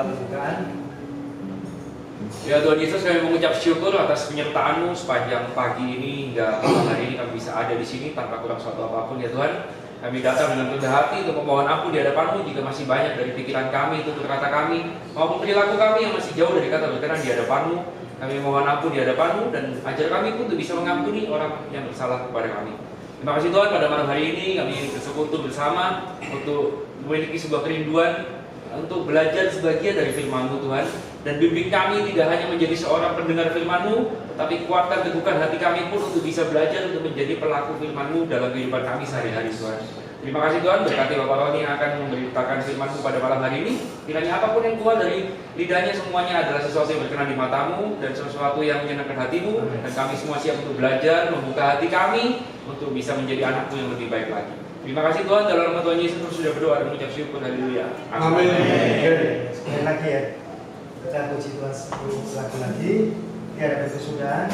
doa pembukaan. Ya Tuhan Yesus, kami mengucap syukur atas penyertaan-Mu sepanjang pagi ini hingga malam hari ini kami bisa ada di sini tanpa kurang suatu apapun ya Tuhan. Kami datang dengan rendah hati untuk memohon ampun di hadapan-Mu jika masih banyak dari pikiran kami, tutur kata kami, maupun perilaku kami yang masih jauh dari kata berkenan di hadapan-Mu. Kami mohon ampun di hadapan-Mu dan ajar kami pun untuk bisa mengampuni orang yang bersalah kepada kami. Terima kasih Tuhan, pada malam hari ini kami bersekutu bersama untuk memiliki sebuah kerinduan untuk belajar sebagian dari firman-Mu Tuhan. Dan bimbing kami tidak hanya menjadi seorang pendengar firman-Mu, tetapi kuatkan teguhkan hati kami pun untuk bisa belajar untuk menjadi pelaku firman-Mu dalam kehidupan kami sehari-hari Tuhan. Terima kasih Tuhan, berkati Bapak Roni yang akan memberitakan firman-Mu pada malam hari ini. Kiranya apapun yang keluar dari lidahnya semuanya adalah sesuatu yang berkenan di mata-Mu dan sesuatu yang menyenangkan hati-Mu. Dan kami semua siap untuk belajar, membuka hati kami untuk bisa menjadi anak-Mu yang lebih baik lagi. Terima kasih Tuhan, dalam nama Tuhan Yesus sudah berdoa dan mengucap syukur. Haleluya. Amin. Sekali lagi ya, kita puji Tuhan satu lagu lagi. Tiada kesudahan.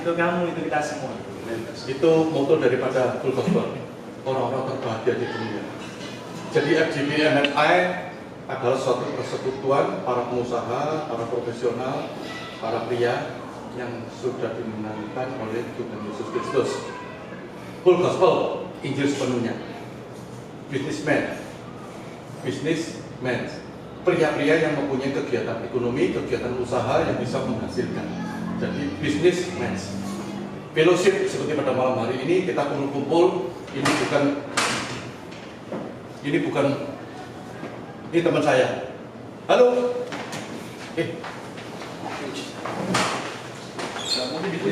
Itu kamu, itu kita semua. Itu moto daripada Full Gospel, orang-orang terbahagia di dunia. Jadi FGP MNI adalah suatu persekutuan para pengusaha, para profesional, para pria yang sudah dimenangkan oleh Tuhan Yesus Kristus. Full Gospel, Injil sepenuhnya. Businessman, pria-pria yang mempunyai kegiatan ekonomi, kegiatan usaha yang bisa menghasilkan. Jadi businessman. Fellowship seperti pada malam hari ini kita kumpul-kumpul. Ini teman saya. Halo. Ini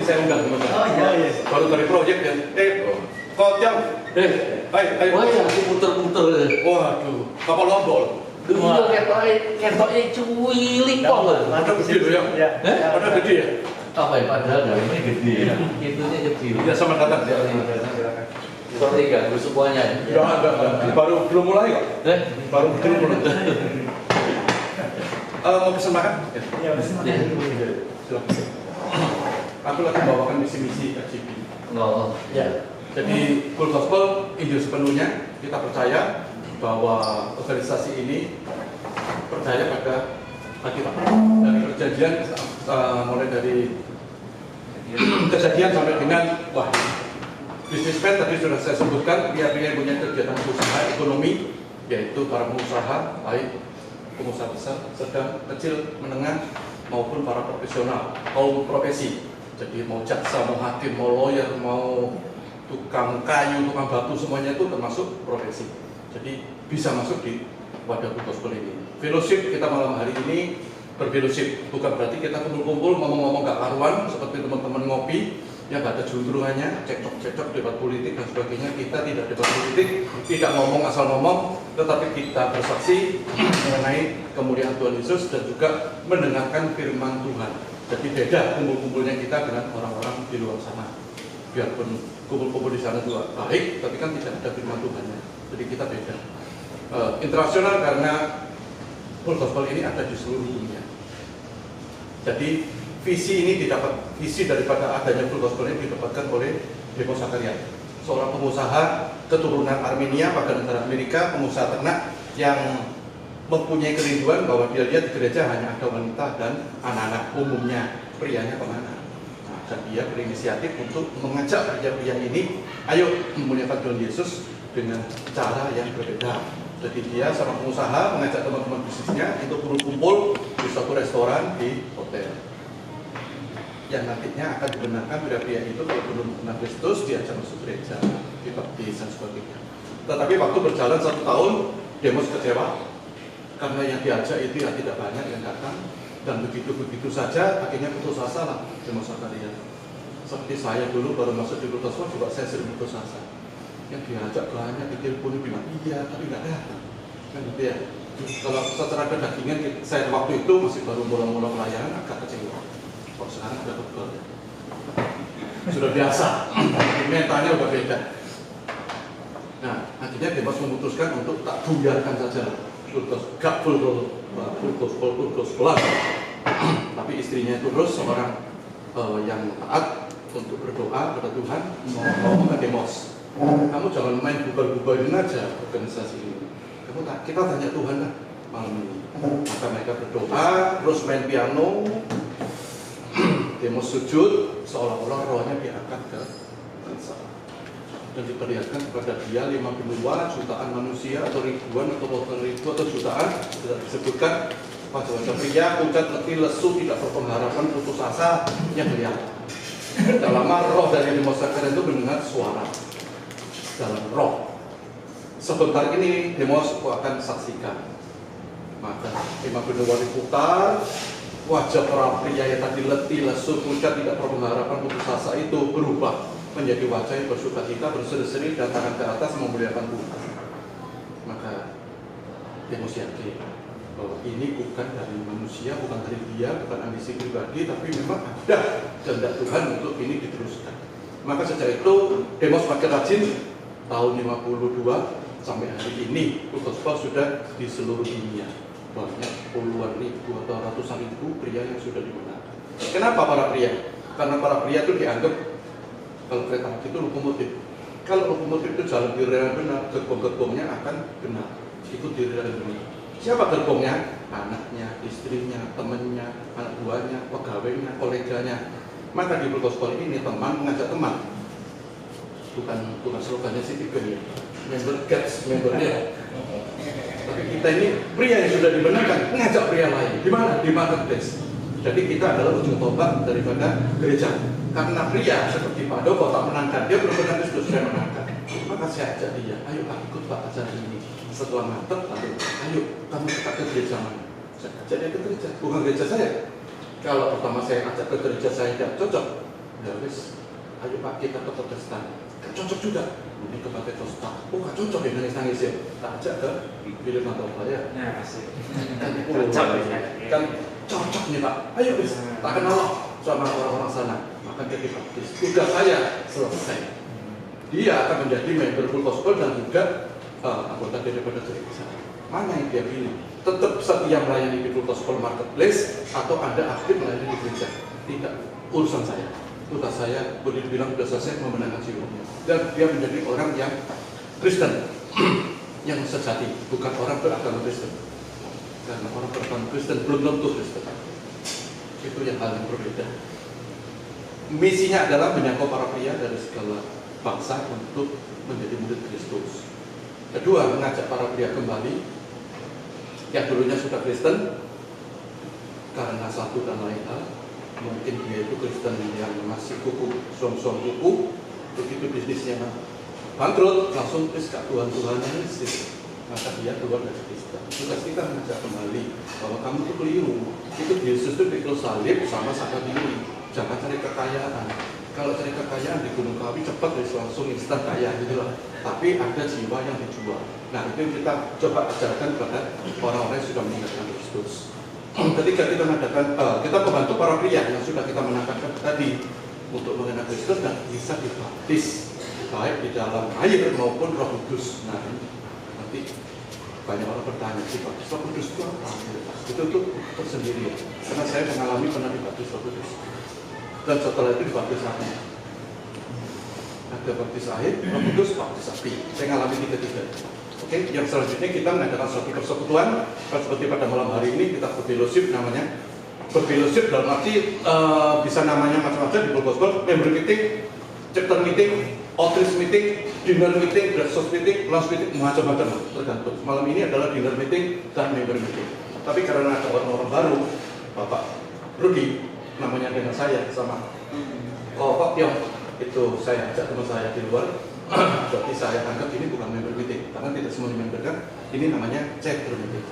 saya undang teman saya. Oh iya. Baru dari proyek ya. Kau jam. Ayo. Wah, ya, muter-muter. Waduh, kapal lombol. Dulu ketoknya cuwilik kok. Mantap Gitu ya. Ya. Pada gede ya. Apa ya, padahal dalamnya gede, itunya kecil. Ya sama datang ya. Sorry gak, semuanya. Enggak. Baru belum mulai kok. Baru belum mulai. Mau pesan makan? Ya, masih makan dulu. Silakan. Aku lagi bawakan misi-misi FGP. Oh, ya. Jadi Full Gospel Injil sepenuhnya kita percaya bahwa organisasi ini percaya pada Alkitab. Dari perjanjian mulai dari kejadian sampai dengan bisnismen tadi sudah saya sebutkan, pihak-pihak yang punya kegiatan usaha ekonomi, yaitu para pengusaha, baik pengusaha besar, sedang, kecil, menengah, maupun para profesional, kaum profesi. Jadi mau jaksa, mau hakim, mau lawyer, mau tukang kayu, tukang batu, semuanya itu termasuk profesi. Jadi bisa masuk di wadah gospel ini. Fellowship kita malam hari ini berfellowship, bukan berarti kita kumpul-kumpul ngomong-ngomong gak karuan seperti teman-teman ngopi yang gak ada juntrungannya, cekcok-cekcok, debat politik dan sebagainya. Kita tidak debat politik, tidak ngomong asal ngomong, tetapi kita bersaksi mengenai kemuliaan Tuhan Yesus dan juga mendengarkan firman Tuhan. Jadi beda kumpul-kumpulnya kita dengan orang-orang di luar sana. Biarpun kumpul-kumpul di sana juga baik, tapi kan tidak ada firman Tuhannya. Jadi kita beda. Internasional karena Full Gospel ini ada di seluruh dunia. Jadi visi ini visi daripada adanya Full Gospel ini didapatkan oleh Demos Zakaria, seorang pengusaha keturunan Armenia, warga negara Amerika, pengusaha ternak yang mempunyai kerinduan bahwa dia lihat di gereja hanya ada wanita dan anak-anak, umumnya prianya kemana. Dan dia berinisiatif untuk mengajak pria-pria ini, ayo memuliakan Tuhan Yesus dengan cara yang berbeda. Jadi dia sama pengusaha mengajak teman-teman bisnisnya untuk berkumpul di suatu restoran di hotel. Yang nantinya akan dibenarkan pria-pria itu kalau belum mengenal Kristus diajak masuk gereja, dibaptis dan sebagainya. Tetapi waktu berjalan 1 tahun, Demos kecewa karena yang diajak itu ya tidak banyak yang datang. Dan begitu saja akhirnya putus asa lah Demos Zakaria. Seperti saya dulu baru masuk di Full Gospel juga saya sering putus asa. Yang diajak banyak, ditelepon bilang iya tapi nggak datang. Kan gitu ya. Kalau secara kedagingan saya waktu itu masih baru mula-mula pelayanan agak kecewa. Kok sekarang udah kebal ya? Sudah biasa. Mentalnya udah beda. Nah akhirnya Demos memutuskan untuk tak buyarkan saja Full Gospel. Tapi istrinya itu terus seorang yang taat untuk berdoa kepada Tuhan, mau ke Demos. Kamu jangan main bubar-bubarin aja organisasi ini. Kita tanya Tuhan lah malam ini. Maka mereka berdoa, terus main piano. Demos sujud, seolah-olah rohnya diangkat ke sana. Dan diperlihatkan kepada dia 5 benua, jutaan manusia atau ribuan atau ribu atau jutaan, tidak disebutkan wajah-wajah pria, pucat, letih, lesu, tidak berpengharapan, putus asa yang kelihatan. Tidak lama roh dari Demos Zakaria itu mendengar suara dalam roh. Sebentar ini Demos akan saksikan. Maka 5 benua diputar, wajah para pria yang tadi letih, lesu, pucat, tidak berpengharapan, putus asa itu berubah menjadi wajah yang bersukacita, berseri-seri dan tangan ke atas memuliakan Tuhan. Maka Demos yakin bahwa ini bukan dari manusia, bukan dari dia, bukan ambisi pribadi, tapi memang ada kehendak Tuhan untuk ini diteruskan. Maka sejak itu Demos makin rajin. Tahun 52 sampai hari ini Full Gospel sudah di seluruh dunia. Banyak puluhan ribu atau ratusan ribu pria yang sudah dimenangkan. Kenapa para pria? Karena para pria itu dianggap kalau kereta api itu lokomotif. Kalau lokomotif itu jalan di rel yang benar, gerbong-gerbongnya akan benar. Ikut di rel yang benar. Siapa gerbongnya? Anaknya, istrinya, temannya, anak buahnya, pegawainya, koleganya. Maka di Full Gospel ini teman mengajak teman. Bukan slogannya sih tiga ya. Member gets membernya. Tapi kita ini pria yang sudah dibenarkan mengajak pria lain. Di mana? Di marketplace. Jadi kita adalah ujung tombak daripada gereja. Karena pria seperti Pak Doko tak menangkan, dia belum pernah Kristus saya menangkan. Maka saya ajak dia, ayo Pak ikut Pak acara ini. Setelah mantap, lalu ayo kamu tetap ke gereja mana? Saya ajak dia ke gereja, bukan gereja saya. Kalau pertama saya ajak ke gereja saya tidak cocok, ya wis, ayo Pak kita ke Protestan. Kan cocok juga. Ini ke Pantai Tosta. Oh, gak cocok ya nangis ya. Tak ajak ke film atau apa ya? Ya, asik. Cocok kan cocok nih Pak. Ayo bis, tak kenal sama orang-orang sana. Maka dia dibaptis. Tugas saya selesai. Dia akan menjadi member Full Gospel dan juga anggota daripada gereja. Mana yang dia pilih? Tetap setia melayani di Full Gospel Marketplace atau Anda aktif melayani di gereja? Tidak, urusan saya. Tugas saya boleh dibilang sudah selesai memenangkan jiwanya. Dan dia menjadi orang yang Kristen, yang sejati, bukan orang beragama Kristen. Karena orang beragama Kristen belum tentu Kristen. Itu yang hal yang berbeda. Misinya adalah menyangkau para pria dari segala bangsa untuk menjadi murid Kristus. Kedua, mengajak para pria kembali yang dulunya sudah Kristen karena satu dan lain hal. Mungkin dia itu Kristen yang masih kuku, suam-suam kuku, begitu bisnisnya bangkrut, langsung Tuhan yang Yesus. Maka dia keluar dari Kristen. Tugas kita mengajak kembali bahwa kamu itu keliru. Itu Yesus itu pikul salib sama diri. Jangan cari kekayaan. Kalau cari kekayaan di Gunung Kawi cepat langsung instan kaya gitu loh. Tapi ada jiwa yang dijual. Nah itu yang kita coba ajarkan kepada orang-orang yang sudah meninggalkan Kristus. Ketika kita mengadakan, kita membantu para pria yang sudah kita menangkapkan tadi untuk mengenal Kristus dan bisa dibaptis baik di dalam air maupun Roh Kudus. Nah nanti banyak orang bertanya, dibaptis Roh Kudus itu apa? Itu tersendiri. Karena saya mengalami pernah dibaptis Roh Kudus. Dan setelah itu dibaptis api. Ada baptis air, Roh Kudus, baptis api. Saya mengalami tiga-tiga. Oke, yang selanjutnya kita mengadakan suatu persekutuan. Seperti pada malam hari ini kita berfellowship namanya. Berfellowship dalam arti bisa namanya macam-macam di Full Gospel, member meeting, chapter meeting, outreach meeting, dinner meeting, breakfast meeting, lunch meeting, macam-macam tergantung. Malam ini adalah dinner meeting dan member meeting. Tapi karena ada orang-orang baru, Bapak Rudi namanya dengan saya sama Pak Tiong, itu saya ajak teman saya di luar. Berarti saya anggap ini bukan member meeting, karena tidak semua member kan. Ini namanya chapter meeting.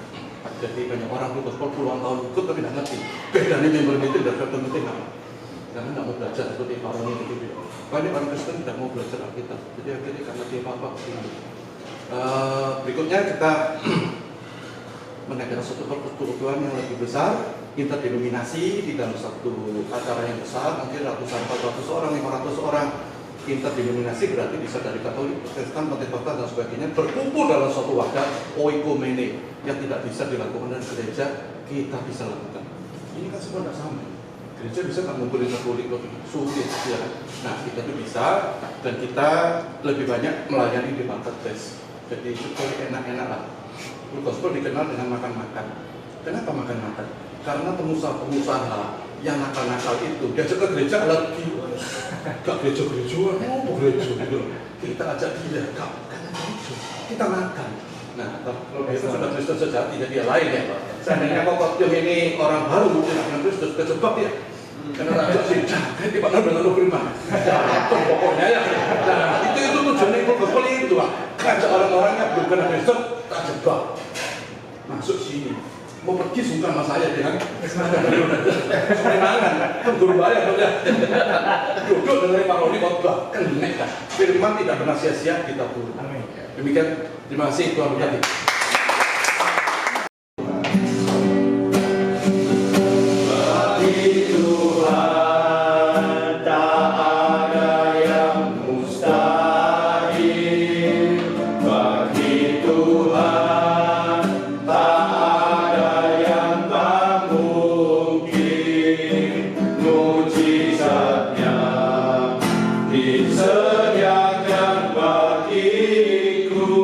Jadi banyak orang Full Gospel puluhan tahun ikut tapi tidak ngerti bedanya member meeting dan chapter meeting apa. Karena tidak mau belajar seperti Pak Roni begitu. Banyak orang Kristen tidak mau belajar Alkitab. Jadi akhirnya karena dia apa-apa begini. Berikutnya kita mengadakan suatu persekutuan yang lebih besar, interdenominasi di dalam satu acara yang besar, mungkin ratusan, 400 orang, 500 orang. Interdenominasi berarti bisa dari Katolik, Protestan, Pentekosta dan sebagainya berkumpul dalam suatu wadah oikumene yang tidak bisa dilakukan dari gereja, kita bisa lakukan. Ini kan semua tidak sama. Gereja bisa nggak ngumpulin Katolik sulit ya. Nah kita itu bisa dan kita lebih banyak melayani di marketplace. Jadi supaya enak-enak lah. Full Gospel dikenal dengan makan-makan. Kenapa makan-makan? Karena pengusaha-pengusaha yang nakal-nakal itu diajak ke gereja lagi. Gak gereja-gereja, mau gereja gitu. Kita ajak dia, gak gereja, kita makan. Nah, kalau dia sudah Kristen sejati, jadi dia lain ya. Seandainya kok yang ini orang baru, tidak kenal Kristus, kejebak ya. Karena ajak sih, jangan di mana dengan lu prima. Jatuh pokoknya ya. Nah, itu tujuannya Full Gospel itu lah. Ngajak orang-orang yang belum kenal Kristus, tak jebak. Masuk sini. Mau pergi sungkan sama saya dengan semangat kan guru bayar ya duduk dengan Pak Roni khotbah kenek kan firman tidak pernah sia-sia kita turun. Demikian, terima kasih Tuhan berkati. Disediakan bagiku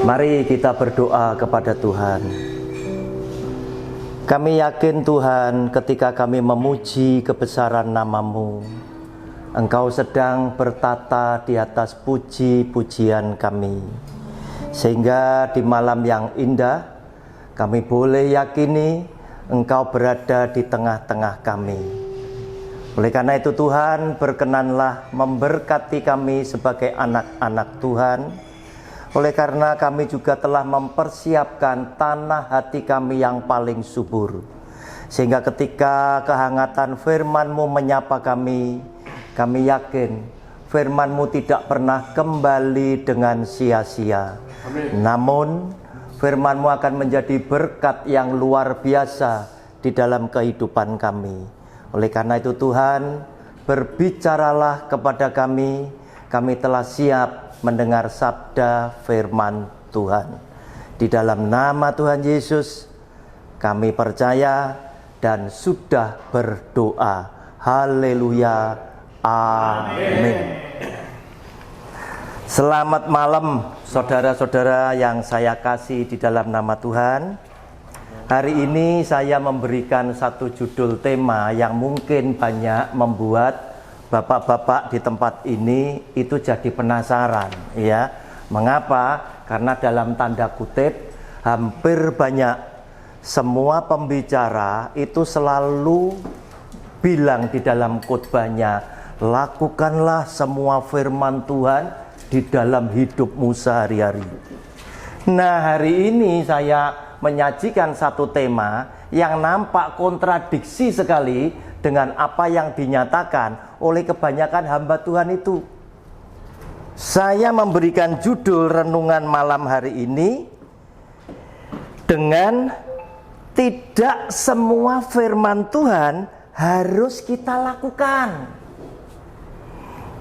Mari kita berdoa kepada Tuhan. Kami yakin Tuhan, ketika kami memuji kebesaran nama-Mu, Engkau sedang bertata di atas puji-pujian kami. Sehingga di malam yang indah, kami boleh yakini Engkau berada di tengah-tengah kami. Oleh karena itu Tuhan, berkenanlah memberkati kami sebagai anak-anak Tuhan. Oleh karena kami juga telah mempersiapkan tanah hati kami yang paling subur. Sehingga ketika kehangatan firman-Mu menyapa kami yakin firman-Mu tidak pernah kembali dengan sia-sia. Namun firman-Mu akan menjadi berkat yang luar biasa di dalam kehidupan kami. Oleh karena itu Tuhan, berbicaralah kepada kami telah siap mendengar sabda firman Tuhan. Di dalam nama Tuhan Yesus, kami percaya dan sudah berdoa. Haleluya, amin. Selamat malam saudara-saudara yang saya kasih di dalam nama Tuhan. Hari ini saya memberikan satu judul tema yang mungkin banyak membuat bapak-bapak di tempat ini itu jadi penasaran, ya. Mengapa? Karena dalam tanda kutip hampir banyak semua pembicara itu selalu bilang di dalam khotbahnya, lakukanlah semua firman Tuhan di dalam hidupmu sehari-hari. Nah, hari ini saya menyajikan satu tema yang nampak kontradiksi sekali dengan apa yang dinyatakan oleh kebanyakan hamba Tuhan itu. Saya memberikan judul renungan malam hari ini dengan tidak semua firman Tuhan harus kita lakukan.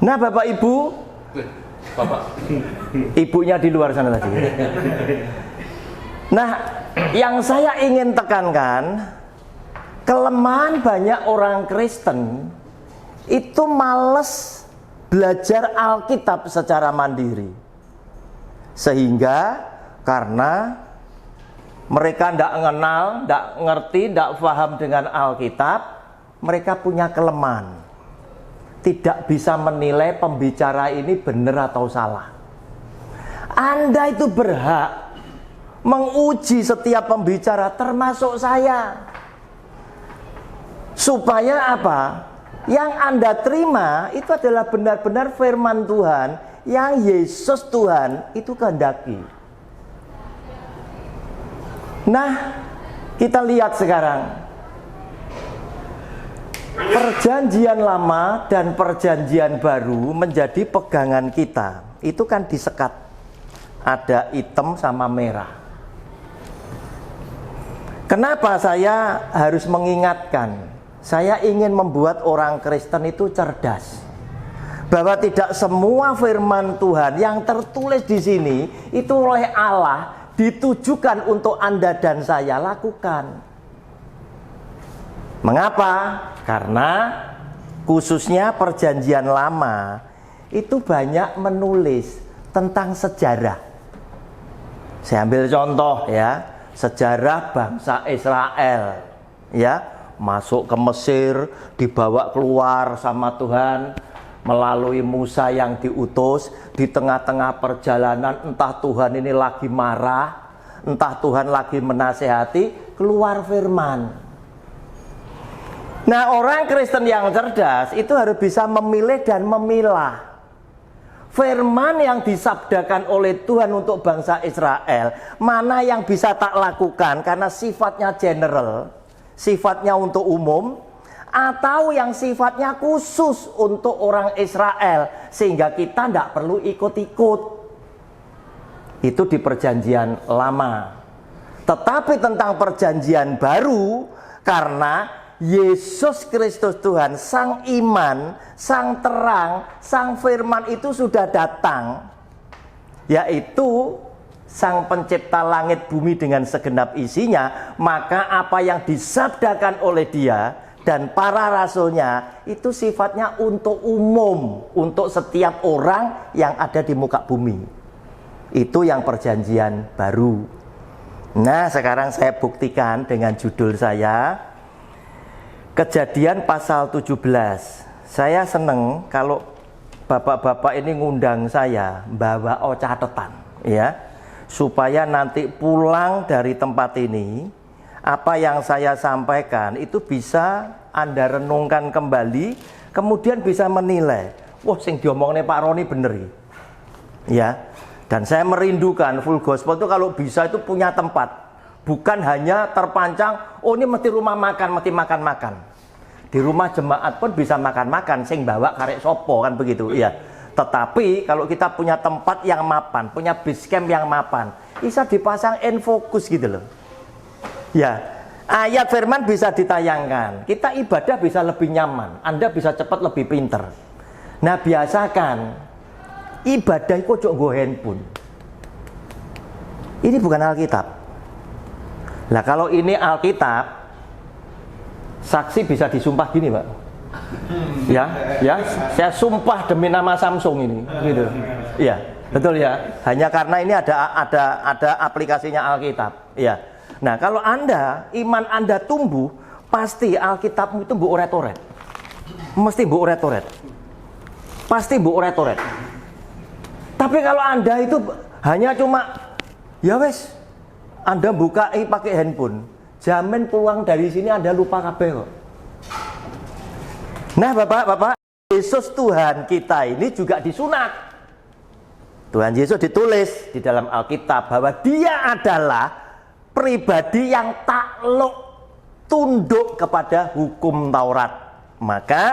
Nah, Bapak Ibu, ibunya di luar sana tadi. Nah, yang saya ingin tekankan, kelemahan banyak orang Kristen itu males belajar Alkitab secara mandiri. Sehingga karena mereka tidak mengenal, tidak ngerti, tidak paham dengan Alkitab, mereka punya kelemahan. Tidak bisa menilai pembicara ini benar atau salah. Anda itu berhak menguji setiap pembicara, termasuk saya. Supaya apa? Yang Anda terima itu adalah benar-benar firman Tuhan yang Yesus Tuhan itu kehendaki. Nah, kita lihat sekarang. Perjanjian lama dan perjanjian baru menjadi pegangan kita. Itu kan disekat. Ada hitam sama merah. Kenapa saya harus mengingatkan? Saya ingin membuat orang Kristen itu cerdas. Bahwa tidak semua firman Tuhan yang tertulis di sini itu oleh Allah ditujukan untuk Anda dan saya lakukan. Mengapa? Karena khususnya perjanjian lama itu banyak menulis tentang sejarah. Saya ambil contoh ya. Sejarah bangsa Israel, ya, masuk ke Mesir, dibawa keluar sama Tuhan melalui Musa yang diutus. Di tengah-tengah perjalanan entah Tuhan ini lagi marah, entah Tuhan lagi menasehati, keluar firman. Nah, orang Kristen yang cerdas itu harus bisa memilih dan memilah firman yang disabdakan oleh Tuhan untuk bangsa Israel, mana yang bisa tak lakukan karena sifatnya general, sifatnya untuk umum, atau yang sifatnya khusus untuk orang Israel, sehingga kita tidak perlu ikut-ikut. Itu di perjanjian lama. Tetapi tentang perjanjian baru, karena Yesus Kristus Tuhan, Sang Iman, Sang Terang, Sang Firman itu sudah datang, yaitu Sang Pencipta langit bumi dengan segenap isinya. Maka apa yang disabdakan oleh Dia dan para rasulnya itu sifatnya untuk umum, untuk setiap orang yang ada di muka bumi. Itu yang perjanjian baru. Nah, sekarang saya buktikan dengan judul saya, Kejadian pasal 17. Saya seneng kalau bapak-bapak ini ngundang saya bawa catatan, ya, supaya nanti pulang dari tempat ini, apa yang saya sampaikan itu bisa Anda renungkan kembali, kemudian bisa menilai, wah, sing diomongne Pak Roni bener ya. Dan saya merindukan full gospel itu kalau bisa itu punya tempat, bukan hanya terpancang, oh ini mesti rumah makan, mesti makan-makan. Di rumah jemaat pun bisa makan-makan, sing bawa karek sopo kan begitu, ya. Tetapi kalau kita punya tempat yang mapan, punya base camp yang mapan, bisa dipasang enfokus gitu loh. Ya, ayat firman bisa ditayangkan, kita ibadah bisa lebih nyaman, Anda bisa cepat lebih pinter. Nah, biasakan ibadah itu ojo nggo handphone. Ini bukan Alkitab. Nah, kalau ini Alkitab, saksi bisa disumpah gini, Pak. Ya, saya sumpah demi nama Samsung ini, gitu. Iya, betul ya. Hanya karena ini ada aplikasinya Alkitab. Iya. Nah, kalau iman Anda tumbuh, pasti Alkitabmu itu mbok oret-oret. Mesti mbok oret-oret. Pasti mbok oret-oret. Tapi kalau Anda itu hanya cuma, ya wes, Anda buka pakai handphone, jamin pulang dari sini Anda lupa kabeh kok. Nah, Bapak-bapak, Yesus Tuhan kita ini juga disunat. Tuhan Yesus ditulis di dalam Alkitab bahwa Dia adalah pribadi yang takluk tunduk kepada hukum Taurat. Maka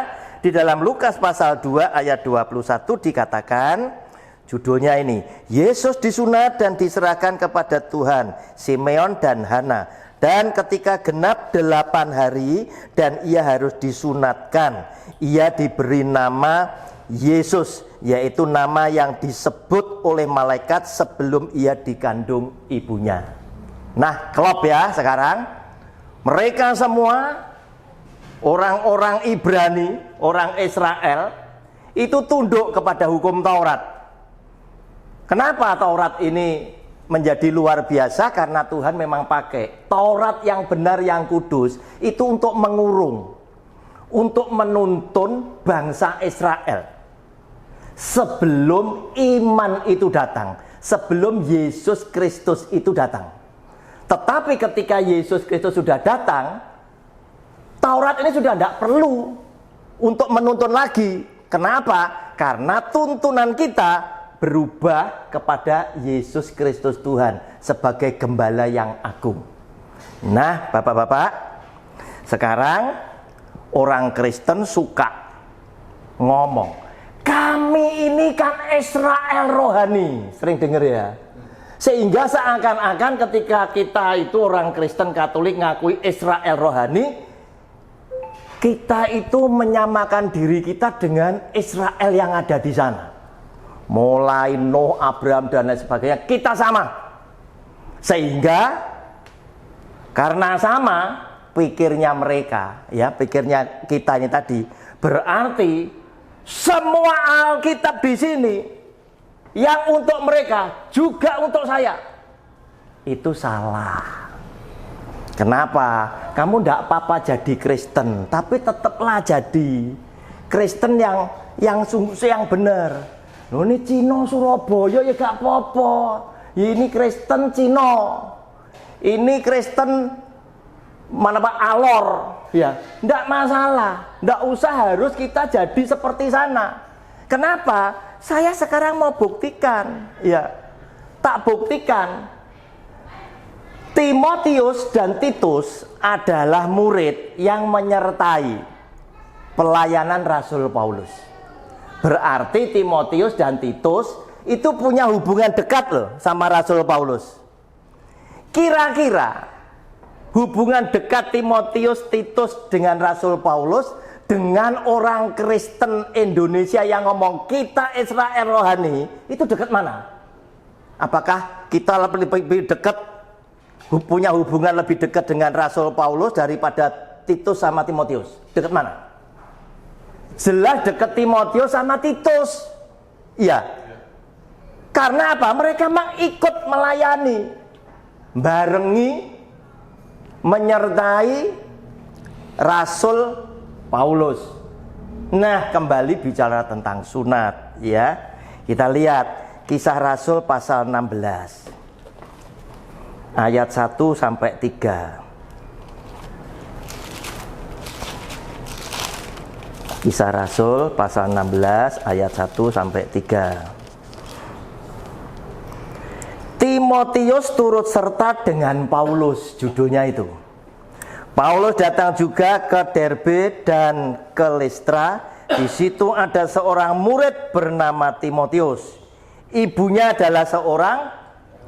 di dalam Lukas pasal 2 ayat 21 dikatakan, judulnya ini, Yesus disunat dan diserahkan kepada Tuhan, Simeon dan Hana. Dan ketika genap 8 hari dan ia harus disunatkan, ia diberi nama Yesus, yaitu nama yang disebut oleh malaikat sebelum ia dikandung ibunya. Nah, klop ya sekarang. Mereka semua orang-orang Ibrani, orang Israel, itu tunduk kepada hukum Taurat. Kenapa Taurat ini menjadi luar biasa? Karena Tuhan memang pakai Taurat yang benar, yang kudus, itu untuk mengurung, untuk menuntun bangsa Israel sebelum iman itu datang, sebelum Yesus Kristus itu datang. Tetapi ketika Yesus Kristus sudah datang, Taurat ini sudah tidak perlu untuk menuntun lagi. Kenapa? Karena tuntunan kita berubah kepada Yesus Kristus Tuhan sebagai gembala yang agung. Nah, Bapak-bapak, sekarang orang Kristen suka ngomong, kami ini kan Israel rohani. Sering dengar ya? Sehingga seakan-akan ketika kita itu orang Kristen Katolik ngakui Israel rohani, kita itu menyamakan diri kita dengan Israel yang ada di sana. Mulai Nuh, Abraham dan lain sebagainya, kita sama. Sehingga karena sama pikirnya mereka, ya, pikirnya kita ini tadi, berarti semua Alkitab di sini yang untuk mereka juga untuk saya. Itu salah. Kenapa? Kamu tidak apa-apa jadi Kristen, tapi tetaplah jadi Kristen yang benar. Loh, ini Cino Surabaya ya gak apa-apa. Ini Kristen Cino. Ini Kristen mana Pak Alor, ya. Enggak masalah. Enggak usah harus kita jadi seperti sana. Kenapa? Saya sekarang mau buktikan, ya. Tak buktikan. Timotius dan Titus adalah murid yang menyertai pelayanan Rasul Paulus. Berarti Timotius dan Titus itu punya hubungan dekat loh sama Rasul Paulus. Kira-kira hubungan dekat Timotius Titus dengan Rasul Paulus dengan orang Kristen Indonesia yang ngomong kita Israel rohani, itu dekat mana? Apakah kita lebih dekat, punya hubungan lebih dekat dengan Rasul Paulus daripada Titus sama Timotius? Dekat mana? Jelas dekat Timotius sama Titus. Iya. Karena apa? Mereka memang ikut melayani, barengi, menyertai Rasul Paulus. Nah, kembali bicara tentang sunat, ya. Kita lihat Kisah Rasul pasal 16 ayat 1 sampai 3. Kisah Rasul pasal 16 ayat 1 sampai 3. Timotius turut serta dengan Paulus, judulnya itu. Paulus datang juga ke Derbe dan ke Listra. Di situ ada seorang murid bernama Timotius. Ibunya adalah seorang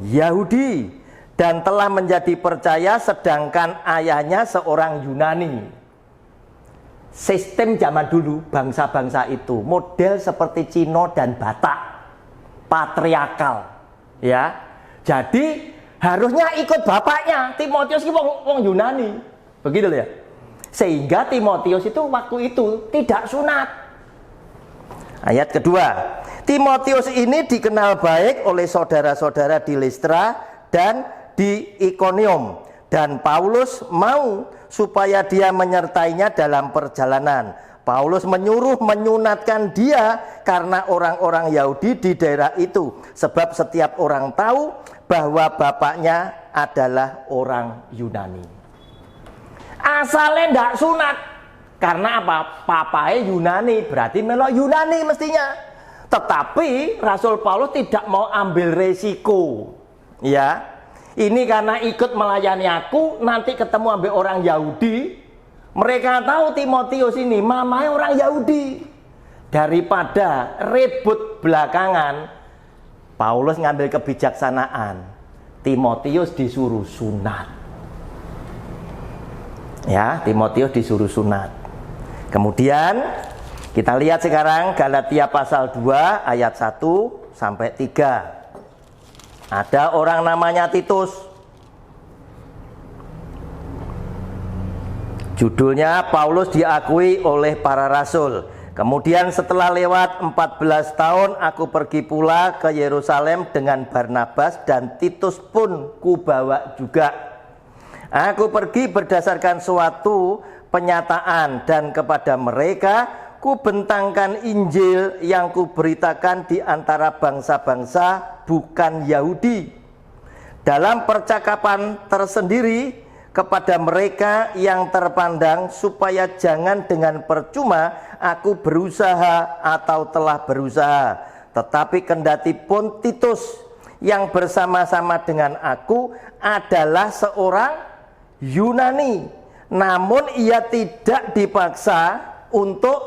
Yahudi dan telah menjadi percaya, sedangkan ayahnya seorang Yunani. Sistem zaman dulu bangsa-bangsa itu model seperti Cina dan Batak, patriarkal, ya. Jadi harusnya ikut bapaknya. Timotius itu wong Yunani, begitu ya. Sehingga Timotius itu waktu itu tidak sunat. Ayat kedua, Timotius ini dikenal baik oleh saudara-saudara di Listra dan di Ikonium, dan Paulus mau supaya dia menyertainya dalam perjalanan. Paulus menyuruh menyunatkan dia karena orang-orang Yahudi di daerah itu, sebab setiap orang tahu bahwa bapaknya adalah orang Yunani. Asalnya ndak sunat karena apa? Papanya Yunani, berarti melok Yunani mestinya. Tetapi Rasul Paulus tidak mau ambil resiko, ya. Ini karena ikut melayani aku, nanti ketemu ambil orang Yahudi. Mereka tahu Timotius ini mamanya orang Yahudi. Daripada ribut belakangan, Paulus ngambil kebijaksanaan. Timotius disuruh sunat. Ya, Timotius disuruh sunat. Kemudian kita lihat sekarang Galatia pasal 2 ayat 1 sampai 3. Ada orang namanya Titus. Judulnya Paulus diakui oleh para rasul. Kemudian setelah lewat 14 tahun aku pergi pula ke Yerusalem dengan Barnabas, dan Titus pun kubawa juga. Aku pergi berdasarkan suatu penyataan, dan kepada mereka kubentangkan Injil yang kuberitakan di antara bangsa-bangsa bukan Yahudi. Dalam percakapan tersendiri kepada mereka yang terpandang, supaya jangan dengan percuma aku berusaha atau telah berusaha. Tetapi kendati pun Titus yang bersama-sama dengan aku adalah seorang Yunani, namun ia tidak dipaksa untuk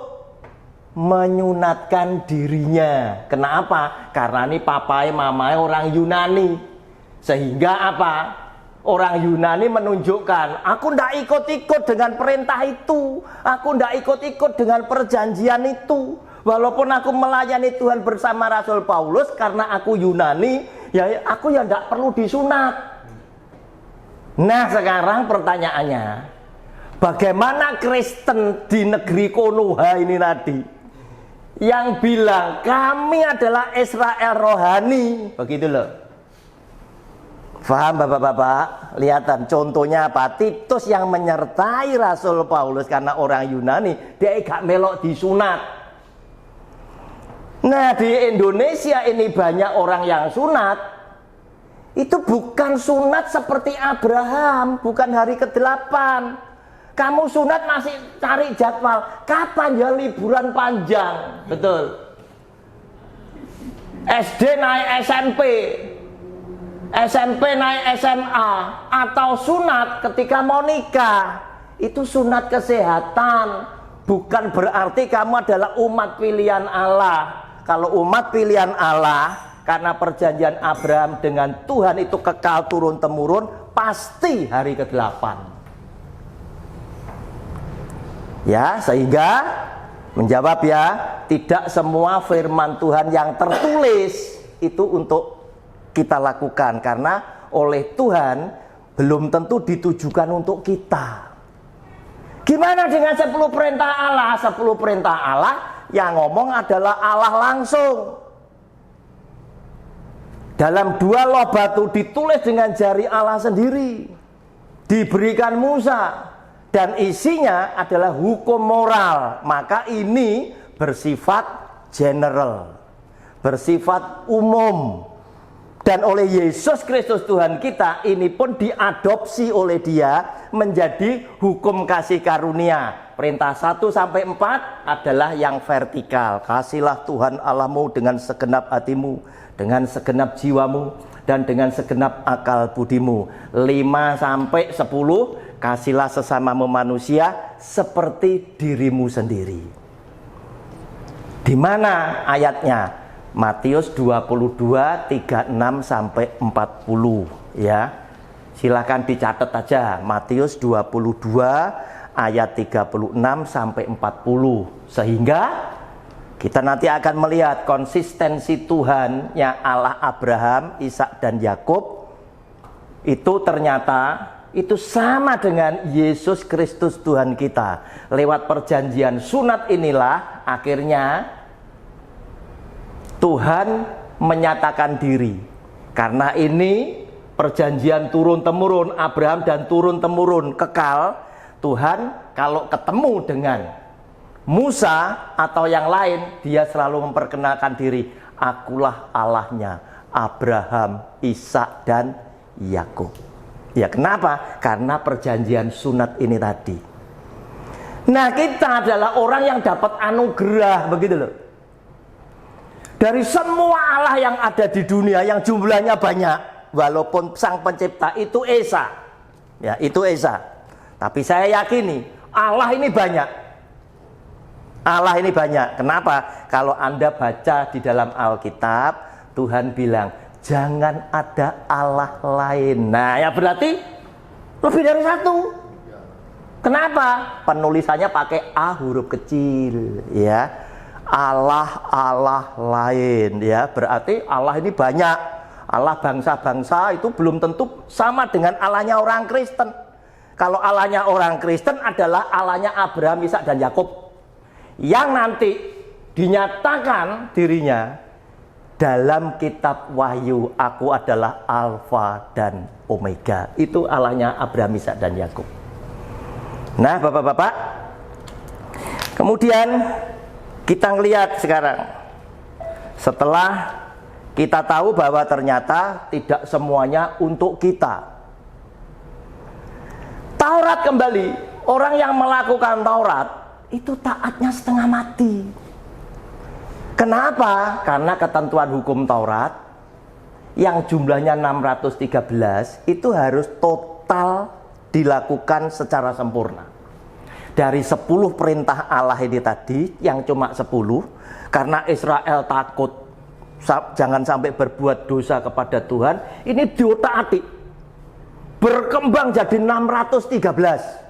menyunatkan dirinya. Kenapa? Karena ini papai mamai orang Yunani. Sehingga apa? Orang Yunani menunjukkan, aku tidak ikut-ikut dengan perintah itu, aku tidak ikut-ikut dengan perjanjian itu. Walaupun aku melayani Tuhan bersama Rasul Paulus, karena aku Yunani, ya aku ya tidak perlu disunat. Nah, sekarang pertanyaannya, bagaimana Kristen di negeri Konoha ini tadi yang bilang kami adalah Israel rohani, begitu loh. Faham bapak-bapak? Lihatan contohnya apa? Titus yang menyertai Rasul Paulus karena orang Yunani, dia gak melok disunat. Nah, di Indonesia ini banyak orang yang sunat. Itu bukan sunat seperti Abraham, bukan hari ke-8. Kamu sunat masih cari jadwal, kapan ya liburan panjang? Betul. SD naik SMP, SMP naik SMA, atau sunat ketika mau nikah. Itu sunat kesehatan, bukan berarti kamu adalah umat pilihan Allah. Kalau umat pilihan Allah, karena perjanjian Abraham dengan Tuhan itu kekal turun-temurun, pasti hari ke-8. Ya, sehingga menjawab ya, tidak semua firman Tuhan yang tertulis itu untuk kita lakukan, karena oleh Tuhan belum tentu ditujukan untuk kita. Gimana dengan 10 perintah Allah? 10 perintah Allah yang ngomong adalah Allah langsung. Dalam 2 loh batu ditulis dengan jari Allah sendiri. Diberikan Musa. Dan isinya adalah hukum moral. Maka ini bersifat general, bersifat umum. Dan oleh Yesus Kristus Tuhan kita, ini pun diadopsi oleh Dia menjadi hukum kasih karunia. Perintah 1-4 adalah yang vertikal. Kasihlah Tuhan Allahmu dengan segenap hatimu, dengan segenap jiwamu, dan dengan segenap akal budimu. 5-10, kasihlah sesamamu manusia seperti dirimu sendiri. Di mana ayatnya? Matius 22, 36-40 ya. Silakan dicatat aja. Matius 22 ayat 36-40. Sehingga kita nanti akan melihat konsistensi Tuhannya Allah Abraham, Ishak dan Yakub itu ternyata itu sama dengan Yesus Kristus Tuhan kita. Lewat perjanjian sunat inilah akhirnya Tuhan menyatakan diri. Karena ini perjanjian turun-temurun Abraham dan turun-temurun kekal. Tuhan kalau ketemu dengan Musa atau yang lain, dia selalu memperkenalkan diri. Akulah Allahnya Abraham, Ishak dan Yakub. Ya kenapa? Karena perjanjian sunat ini tadi. Nah kita adalah orang yang dapat anugerah, begitu loh. Dari semua Allah yang ada di dunia yang jumlahnya banyak, walaupun sang pencipta itu Esa, ya itu Esa. Tapi saya yakini Allah ini banyak. Allah ini banyak. Kenapa? Kalau Anda baca di dalam Alkitab, Tuhan bilang jangan ada Allah lain. Nah, ya berarti lebih dari satu. Kenapa? Penulisannya pakai A huruf kecil, ya. Allah lain, ya. Berarti Allah ini banyak. Allah bangsa-bangsa itu belum tentu sama dengan Allahnya orang Kristen. Kalau Allahnya orang Kristen adalah Allahnya Abraham, Ishak dan Yakub, yang nanti dinyatakan dirinya dalam kitab Wahyu, aku adalah Alfa dan Omega. Itu Allahnya Abraham, Ishak dan Yakub. Nah, Bapak-bapak, kemudian kita ngelihat sekarang, setelah kita tahu bahwa ternyata tidak semuanya untuk kita. Taurat kembali, orang yang melakukan Taurat itu taatnya setengah mati. Kenapa? Karena ketentuan hukum Taurat yang jumlahnya 613 itu harus total dilakukan secara sempurna. Dari 10 perintah Allah ini tadi, yang cuma 10, karena Israel takut jangan sampai berbuat dosa kepada Tuhan, ini ditaati, berkembang jadi 613.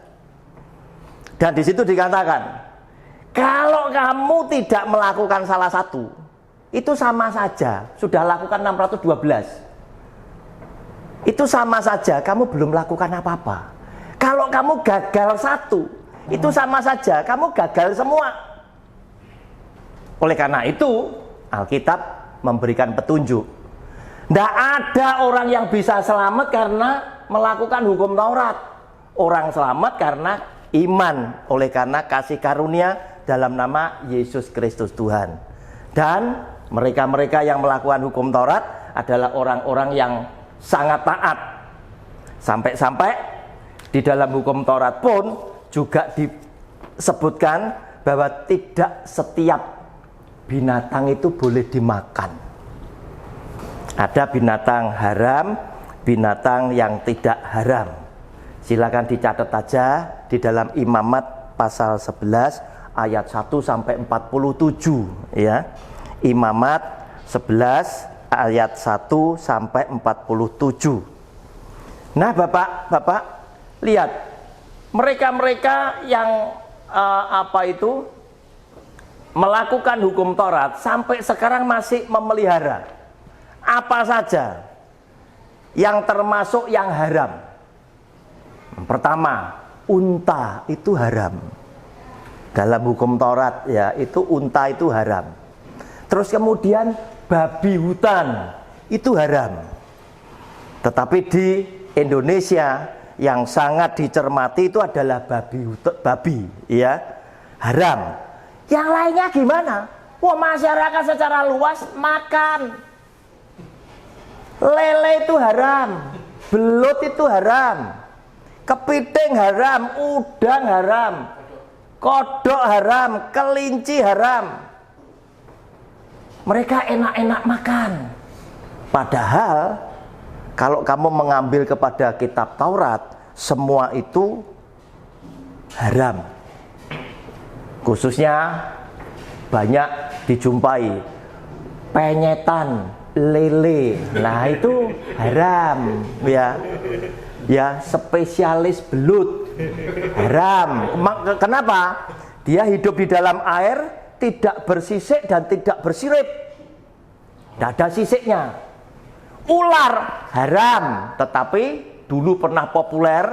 Dan di situ dikatakan, kalau kamu tidak melakukan salah satu, itu sama saja, sudah lakukan 612. Itu sama saja, kamu belum lakukan apa-apa. Kalau kamu gagal satu, itu sama saja, kamu gagal semua. Oleh karena itu, Alkitab memberikan petunjuk. Tidak ada orang yang bisa selamat karena melakukan hukum Taurat. Orang selamat karena iman, oleh karena kasih karunia dalam nama Yesus Kristus Tuhan. Dan mereka-mereka yang melakukan hukum Taurat adalah orang-orang yang sangat taat. Sampai-sampai di dalam hukum Taurat pun juga disebutkan bahwa tidak setiap binatang itu boleh dimakan. Ada binatang haram, binatang yang tidak haram. Silakan dicatat aja di dalam Imamat pasal 11 ayat 1-47 ya. Imamat 11 ayat 1-47. Nah, Bapak-bapak, lihat mereka-mereka yang melakukan hukum Taurat sampai sekarang masih memelihara apa saja yang termasuk yang haram. Pertama, unta itu haram. Dalam hukum Taurat ya, itu unta itu haram. Terus kemudian babi hutan itu haram. Tetapi di Indonesia yang sangat dicermati itu adalah babi, ya, haram. Yang lainnya gimana? Wah, masyarakat secara luas makan. Lele itu haram, belut itu haram, kepiting haram, udang haram, kodok haram, kelinci haram. Mereka enak-enak makan. Padahal kalau kamu mengambil kepada kitab Taurat, semua itu haram. Khususnya banyak dijumpai penyetan, lele. Nah, itu haram, ya. Ya, spesialis belut. Haram. Kenapa? Dia hidup di dalam air, tidak bersisik dan tidak bersirip. Tidak ada sisiknya. Ular haram, tetapi dulu pernah populer,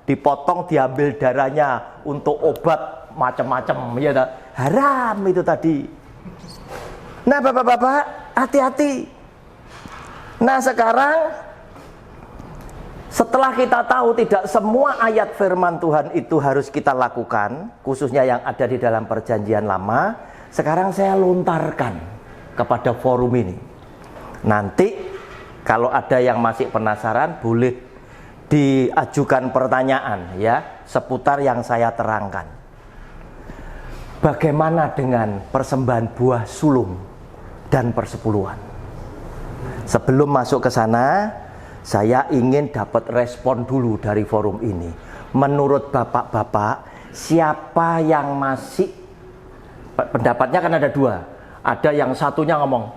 dipotong diambil darahnya untuk obat macam-macam, ya tak? Haram itu tadi. Nah, bapak-bapak, hati-hati. Nah, sekarang setelah kita tahu tidak semua ayat firman Tuhan itu harus kita lakukan, khususnya yang ada di dalam perjanjian lama, sekarang saya lontarkan kepada forum ini. Nanti kalau ada yang masih penasaran, boleh diajukan pertanyaan, ya, seputar yang saya terangkan. Bagaimana dengan persembahan buah sulung dan persepuluhan? Sebelum masuk ke sana, saya ingin dapat respon dulu dari forum ini. Menurut bapak-bapak, siapa yang masih, pendapatnya kan ada dua. Ada yang satunya ngomong,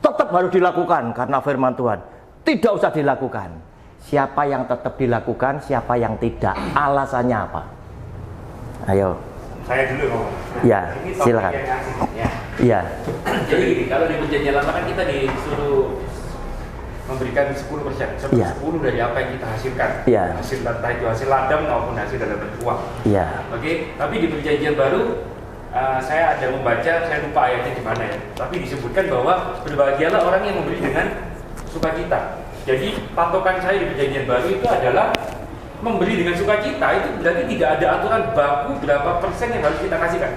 tetap harus dilakukan karena firman Tuhan. Tidak usah dilakukan. Siapa yang tetap dilakukan, siapa yang tidak? Alasannya apa? Ayo. Saya dulu ngomong. Ya, silakan. Ya. Iya. Jadi gini, kalau di perjanjian lama kan kita disuruh memberikan 10%, 10% Ya. dari apa yang kita hasilkan. Ya. Hasil entah itu hasil ladang maupun hasil dalam bentuk uang. Iya. Oke, tapi di perjanjian baru saya ada membaca, saya lupa ayatnya di mana ya. Tapi disebutkan bahwa berbahagialah orang yang memberi dengan sukacita. Jadi patokan saya di perjanjian baru itu adalah memberi dengan sukacita. Itu berarti tidak ada aturan baku berapa persen yang harus kita kasihkan.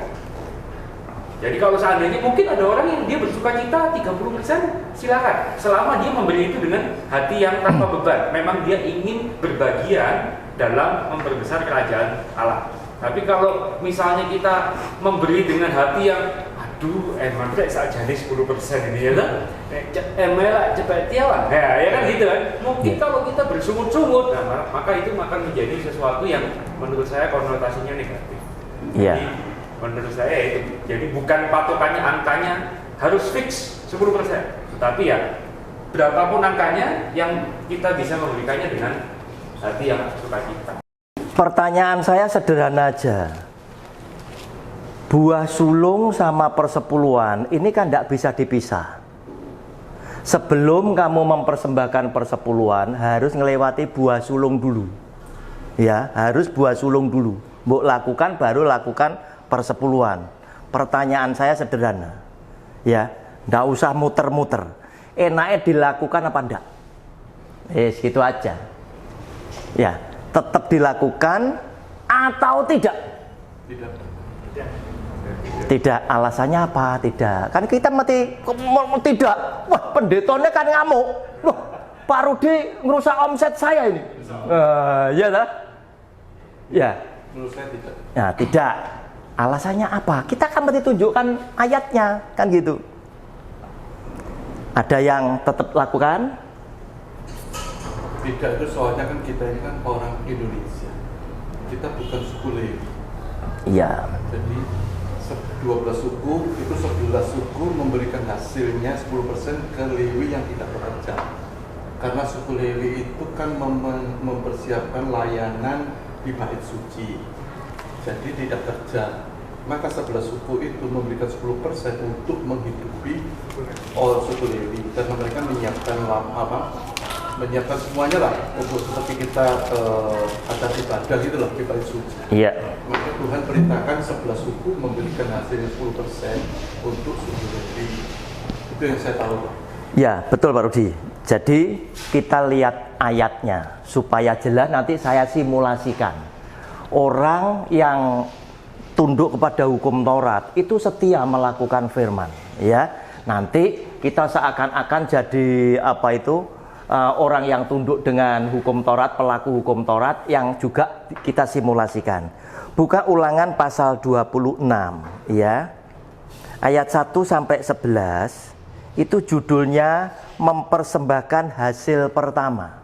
Jadi kalau seandainya mungkin ada orang yang dia bersukacita 30%, silakan. Selama dia memberi itu dengan hati yang tanpa beban. Memang dia ingin berbagian dalam memperbesar kerajaan Allah. Tapi kalau misalnya kita memberi dengan hati yang aduh, emang tidak saja nih 10% ini ya lah. Emang cepat tiawan. Ya kan gitu kan. Mungkin kalau kita bersungut-sungut, nah, maka itu akan menjadi sesuatu yang menurut saya konotasinya negatif. Iya. Jadi, menurut saya itu. Jadi bukan patokannya angkanya harus fix 10%. Tetapi ya berapapun angkanya yang kita bisa memberikannya dengan hati yang sukacita. Pertanyaan saya sederhana aja. Buah sulung sama persepuluhan ini kan tidak bisa dipisah. Sebelum kamu mempersembahkan persepuluhan harus melewati buah sulung dulu. Ya, harus buah sulung dulu. Mbok lakukan baru lakukan persepuluhan. Pertanyaan saya sederhana. Ya, tidak usah muter-muter. Enaknya dilakukan apa enggak? Gitu aja. Ya, tetap dilakukan atau tidak? Tidak. Tidak. Alasannya apa? Tidak. Kan kita mati tidak. Wah, pendetanya kan ngamuk. Wah, Pak Rudi ngerusak omset saya ini. Ya lah. Ya. Menurut saya tidak. Nah, tidak. Alasannya apa? Kita kan mesti tunjukkan ayatnya, kan gitu. Ada yang tetap lakukan? Tidak, itu soalnya kan kita ini kan orang Indonesia. Kita bukan suku Lewi. Iya. Jadi 12 suku, itu 11 suku memberikan hasilnya 10% ke Lewi yang tidak bekerja. Karena suku Lewi itu kan mempersiapkan layanan di bait suci. Jadi tidak kerja. Maka 11 suku itu memberikan 10% untuk menghidupi suku Lewi. Karena mereka menyiapkan semuanya lah untuk seperti kita adat ibadah gitu loh di bait suci. Iya. Maka Tuhan perintahkan 11 suku memberikan hasilnya 10% untuk suku Lewi. Itu yang saya tahu. Ya, betul Pak Rudi. Jadi kita lihat ayatnya supaya jelas, nanti saya simulasikan. Orang yang tunduk kepada hukum Taurat itu setia melakukan firman, ya. Nanti kita seakan-akan jadi orang yang tunduk dengan hukum Taurat, pelaku hukum Taurat yang juga kita simulasikan. Buka Ulangan pasal 26, ya. Ayat 1 sampai 11 itu judulnya mempersembahkan hasil pertama.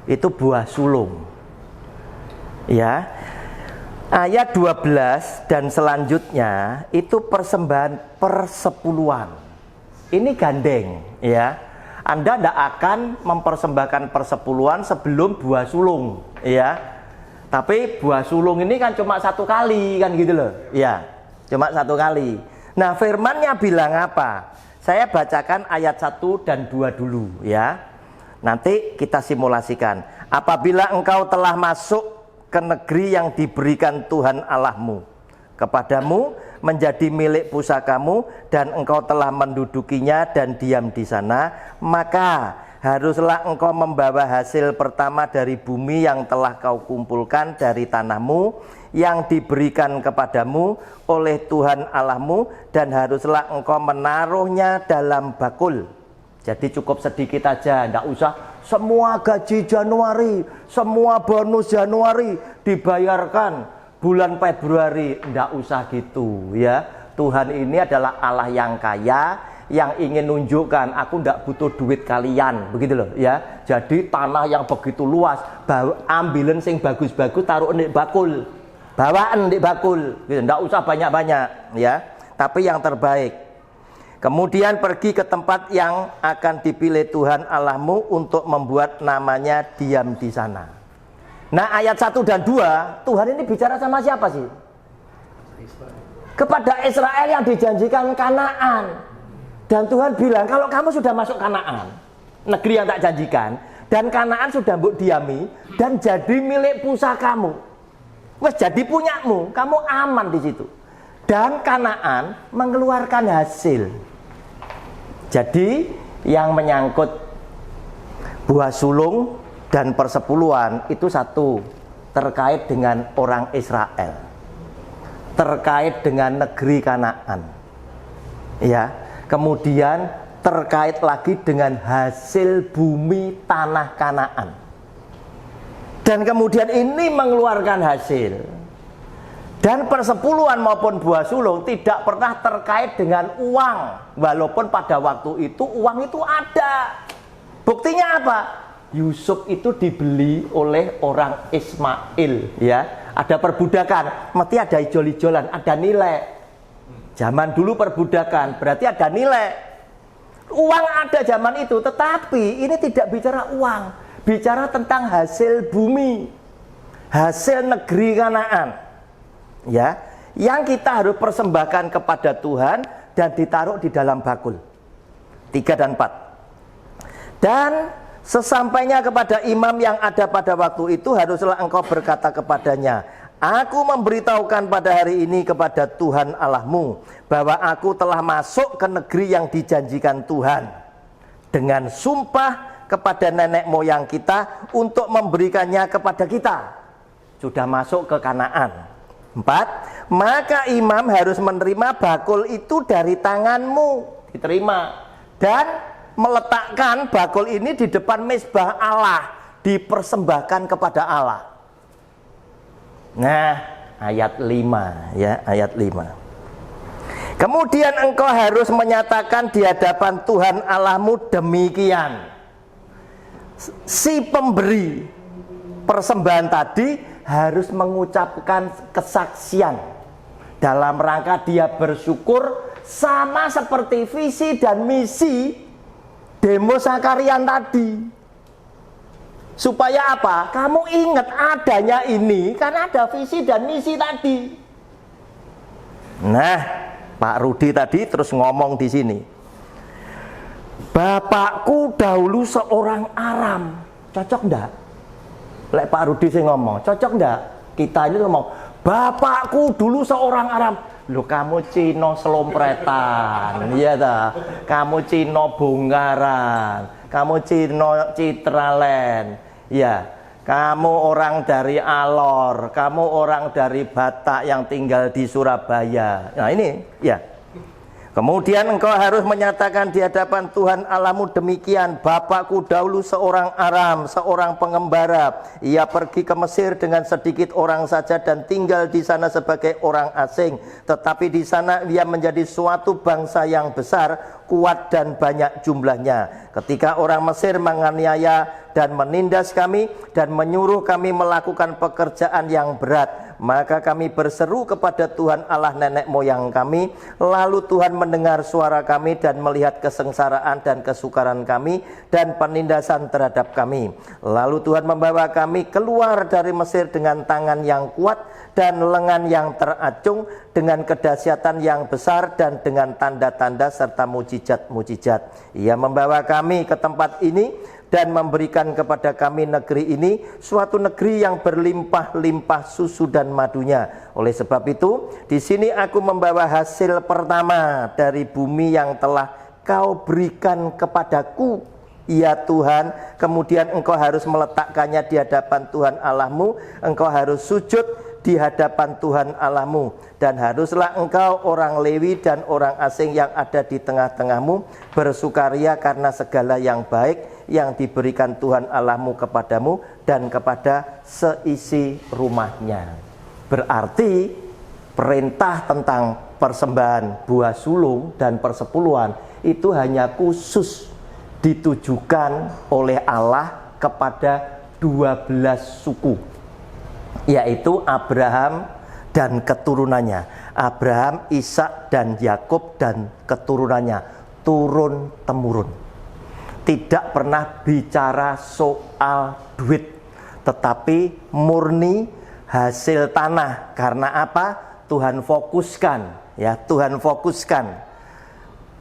Itu buah sulung. Ya. Ayat 12 dan selanjutnya itu persembahan persepuluhan. Ini gandeng, ya. Anda tidak akan mempersembahkan persepuluhan sebelum buah sulung, ya. Tapi buah sulung ini kan cuma satu kali, kan gitu loh, ya. Cuma satu kali. Nah, firmannya bilang apa? Saya bacakan ayat 1 dan 2 dulu, ya. Nanti kita simulasikan. Apabila engkau telah masuk ke negeri yang diberikan Tuhan Allahmu kepadamu menjadi milik pusakamu, dan engkau telah mendudukinya dan diam di sana, maka haruslah engkau membawa hasil pertama dari bumi yang telah kau kumpulkan dari tanahmu yang diberikan kepadamu oleh Tuhan Allahmu, dan haruslah engkau menaruhnya dalam bakul. Jadi cukup sedikit aja, tidak usah semua gaji Januari, semua bonus Januari dibayarkan bulan Februari, tidak usah gitu, ya. Tuhan ini adalah Allah yang kaya, yang ingin nunjukkan aku tidak butuh duit kalian, begitu loh, ya. Jadi tanah yang begitu luas, ambilin sing bagus-bagus taruh di bakul, bawaan di bakul, gitu. Tidak usah banyak-banyak, ya, tapi yang terbaik. Kemudian pergi ke tempat yang akan dipilih Tuhan Allahmu untuk membuat namanya diam di sana. Nah, ayat 1 dan 2, Tuhan ini bicara sama siapa sih? Kepada Israel yang dijanjikan Kanaan. Dan Tuhan bilang, kalau kamu sudah masuk Kanaan, negeri yang tak janjikan, dan Kanaan sudah mbok diami, dan jadi milik pusakamu, wes jadi punyamu, kamu aman di situ. Dan Kanaan mengeluarkan hasil. Jadi yang menyangkut buah sulung dan persepuluhan itu satu, terkait dengan orang Israel, terkait dengan negeri Kanaan, ya. Kemudian terkait lagi dengan hasil bumi tanah Kanaan, dan kemudian ini mengeluarkan hasil. Dan persepuluhan maupun buah sulung tidak pernah terkait dengan uang, walaupun pada waktu itu uang itu ada. Buktinya apa? Yusuf itu dibeli oleh orang Ismail, ya. Ada perbudakan, mesti ada ijol-ijolan, ada nilai. Zaman dulu perbudakan, berarti ada nilai. Uang ada zaman itu, tetapi ini tidak bicara uang, bicara tentang hasil bumi, hasil negeri Kanaan, ya, yang kita harus persembahkan kepada Tuhan dan ditaruh di dalam bakul. 3 dan 4. Dan sesampainya kepada imam yang ada pada waktu itu, haruslah engkau berkata kepadanya, aku memberitahukan pada hari ini kepada Tuhan Allahmu bahwa aku telah masuk ke negeri yang dijanjikan Tuhan dengan sumpah kepada nenek moyang kita untuk memberikannya kepada kita. Sudah masuk ke Kanaan. 4. Maka imam harus menerima bakul itu dari tanganmu, diterima, dan meletakkan bakul ini di depan mezbah Allah, dipersembahkan kepada Allah. Nah, ayat 5, ya, ayat 5. Kemudian engkau harus menyatakan di hadapan Tuhan Allahmu demikian. Si pemberi persembahan tadi harus mengucapkan kesaksian dalam rangka dia bersyukur, sama seperti visi dan misi demo Sakarian tadi. Supaya apa? Kamu ingat adanya ini karena ada visi dan misi tadi. Nah, Pak Rudi tadi terus ngomong di sini. Bapakku dahulu seorang Aram. Cocok enggak? Lek Pak Rudi sih ngomong, cocok enggak? Kita ini ngomong, bapakku dulu seorang Aram. Loh, kamu Cino selompretan, iya dah. Kamu Cino bongkaran. kamu Cino Citraland, ya, kamu orang dari Alor, kamu orang dari Batak yang tinggal di Surabaya. Nah ini, ya. Kemudian engkau harus menyatakan di hadapan Tuhan Allahmu demikian, bapakku dahulu seorang Aram, seorang pengembara. Ia pergi ke Mesir dengan sedikit orang saja dan tinggal di sana sebagai orang asing. Tetapi di sana ia menjadi suatu bangsa yang besar, kuat dan banyak jumlahnya. Ketika orang Mesir menganiaya dan menindas kami dan menyuruh kami melakukan pekerjaan yang berat, maka kami berseru kepada Tuhan Allah nenek moyang kami. Lalu Tuhan mendengar suara kami dan melihat kesengsaraan dan kesukaran kami dan penindasan terhadap kami. Lalu Tuhan membawa kami keluar dari Mesir dengan tangan yang kuat dan lengan yang teracung, dengan kedahsyatan yang besar dan dengan tanda-tanda serta mujizat-mujizat. Ia membawa kami ke tempat ini dan memberikan kepada kami negeri ini, suatu negeri yang berlimpah-limpah susu dan madunya. Oleh sebab itu, di sini aku membawa hasil pertama dari bumi yang telah kau berikan kepadaku, ya Tuhan. Kemudian engkau harus meletakkannya di hadapan Tuhan Allahmu. Engkau harus sujud di hadapan Tuhan Allahmu, dan haruslah engkau orang Lewi dan orang asing yang ada di tengah-tengahmu bersukaria karena segala yang baik yang diberikan Tuhan Allahmu kepadamu dan kepada seisi rumahnya. Berarti perintah tentang persembahan buah sulung dan persepuluhan itu hanya khusus ditujukan oleh Allah kepada 12 suku, yaitu Abraham dan keturunannya. Abraham, Ishak dan Yakub dan keturunannya, turun temurun. Tidak pernah bicara soal duit, tetapi murni hasil tanah. Karena apa? Tuhan fokuskan, ya, Tuhan fokuskan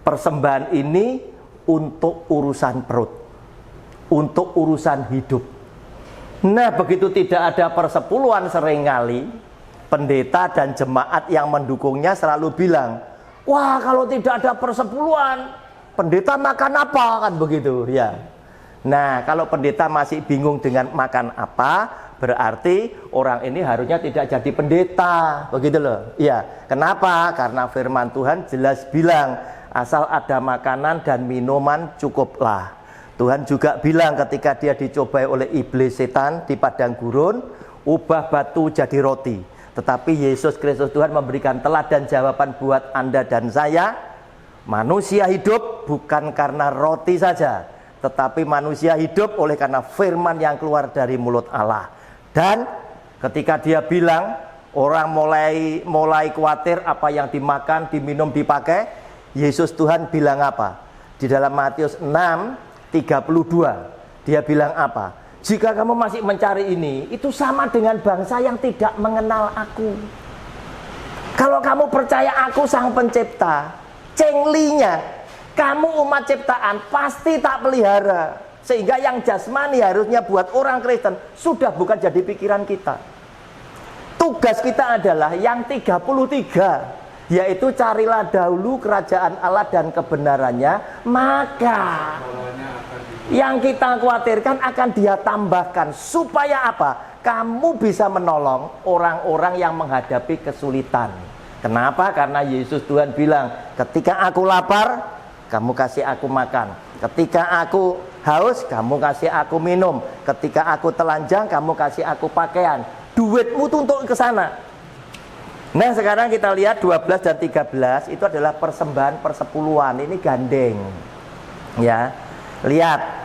persembahan ini untuk urusan perut, untuk urusan hidup. Nah, begitu tidak ada persepuluhan, seringkali pendeta dan jemaat yang mendukungnya selalu bilang, wah, kalau tidak ada persepuluhan, pendeta makan apa, kan begitu, ya. Nah, kalau pendeta masih bingung dengan makan apa, berarti orang ini harusnya tidak jadi pendeta, begitu loh. Ya, kenapa? Karena firman Tuhan jelas bilang, asal ada makanan dan minuman cukuplah. Tuhan juga bilang ketika dia dicobai oleh iblis setan di padang gurun, ubah batu jadi roti. Tetapi Yesus Kristus Tuhan memberikan teladan jawaban buat Anda dan saya. Manusia hidup bukan karena roti saja, tetapi manusia hidup oleh karena firman yang keluar dari mulut Allah. Dan ketika dia bilang, orang mulai khawatir apa yang dimakan, diminum, dipakai, Yesus Tuhan bilang apa? Di dalam Matius 6:32, dia bilang apa? Jika kamu masih mencari ini, itu sama dengan bangsa yang tidak mengenal aku. Kalau kamu percaya aku sang pencipta, cenglinya kamu umat ciptaan pasti tak pelihara. Sehingga yang jasmani harusnya buat orang Kristen sudah bukan jadi pikiran kita. Tugas kita adalah yang 33, yaitu carilah dahulu kerajaan Allah dan kebenarannya, maka yang kita khawatirkan akan dia tambahkan. Supaya apa? Kamu bisa menolong orang-orang yang menghadapi kesulitan. Kenapa? Karena Yesus Tuhan bilang, ketika aku lapar, kamu kasih aku makan. Ketika aku haus, kamu kasih aku minum. Ketika aku telanjang, kamu kasih aku pakaian. Duitmu tuh untuk ke sana. Nah, sekarang kita lihat 12 dan 13 itu adalah persembahan persepuluhan. Ini gandeng. Ya. Lihat.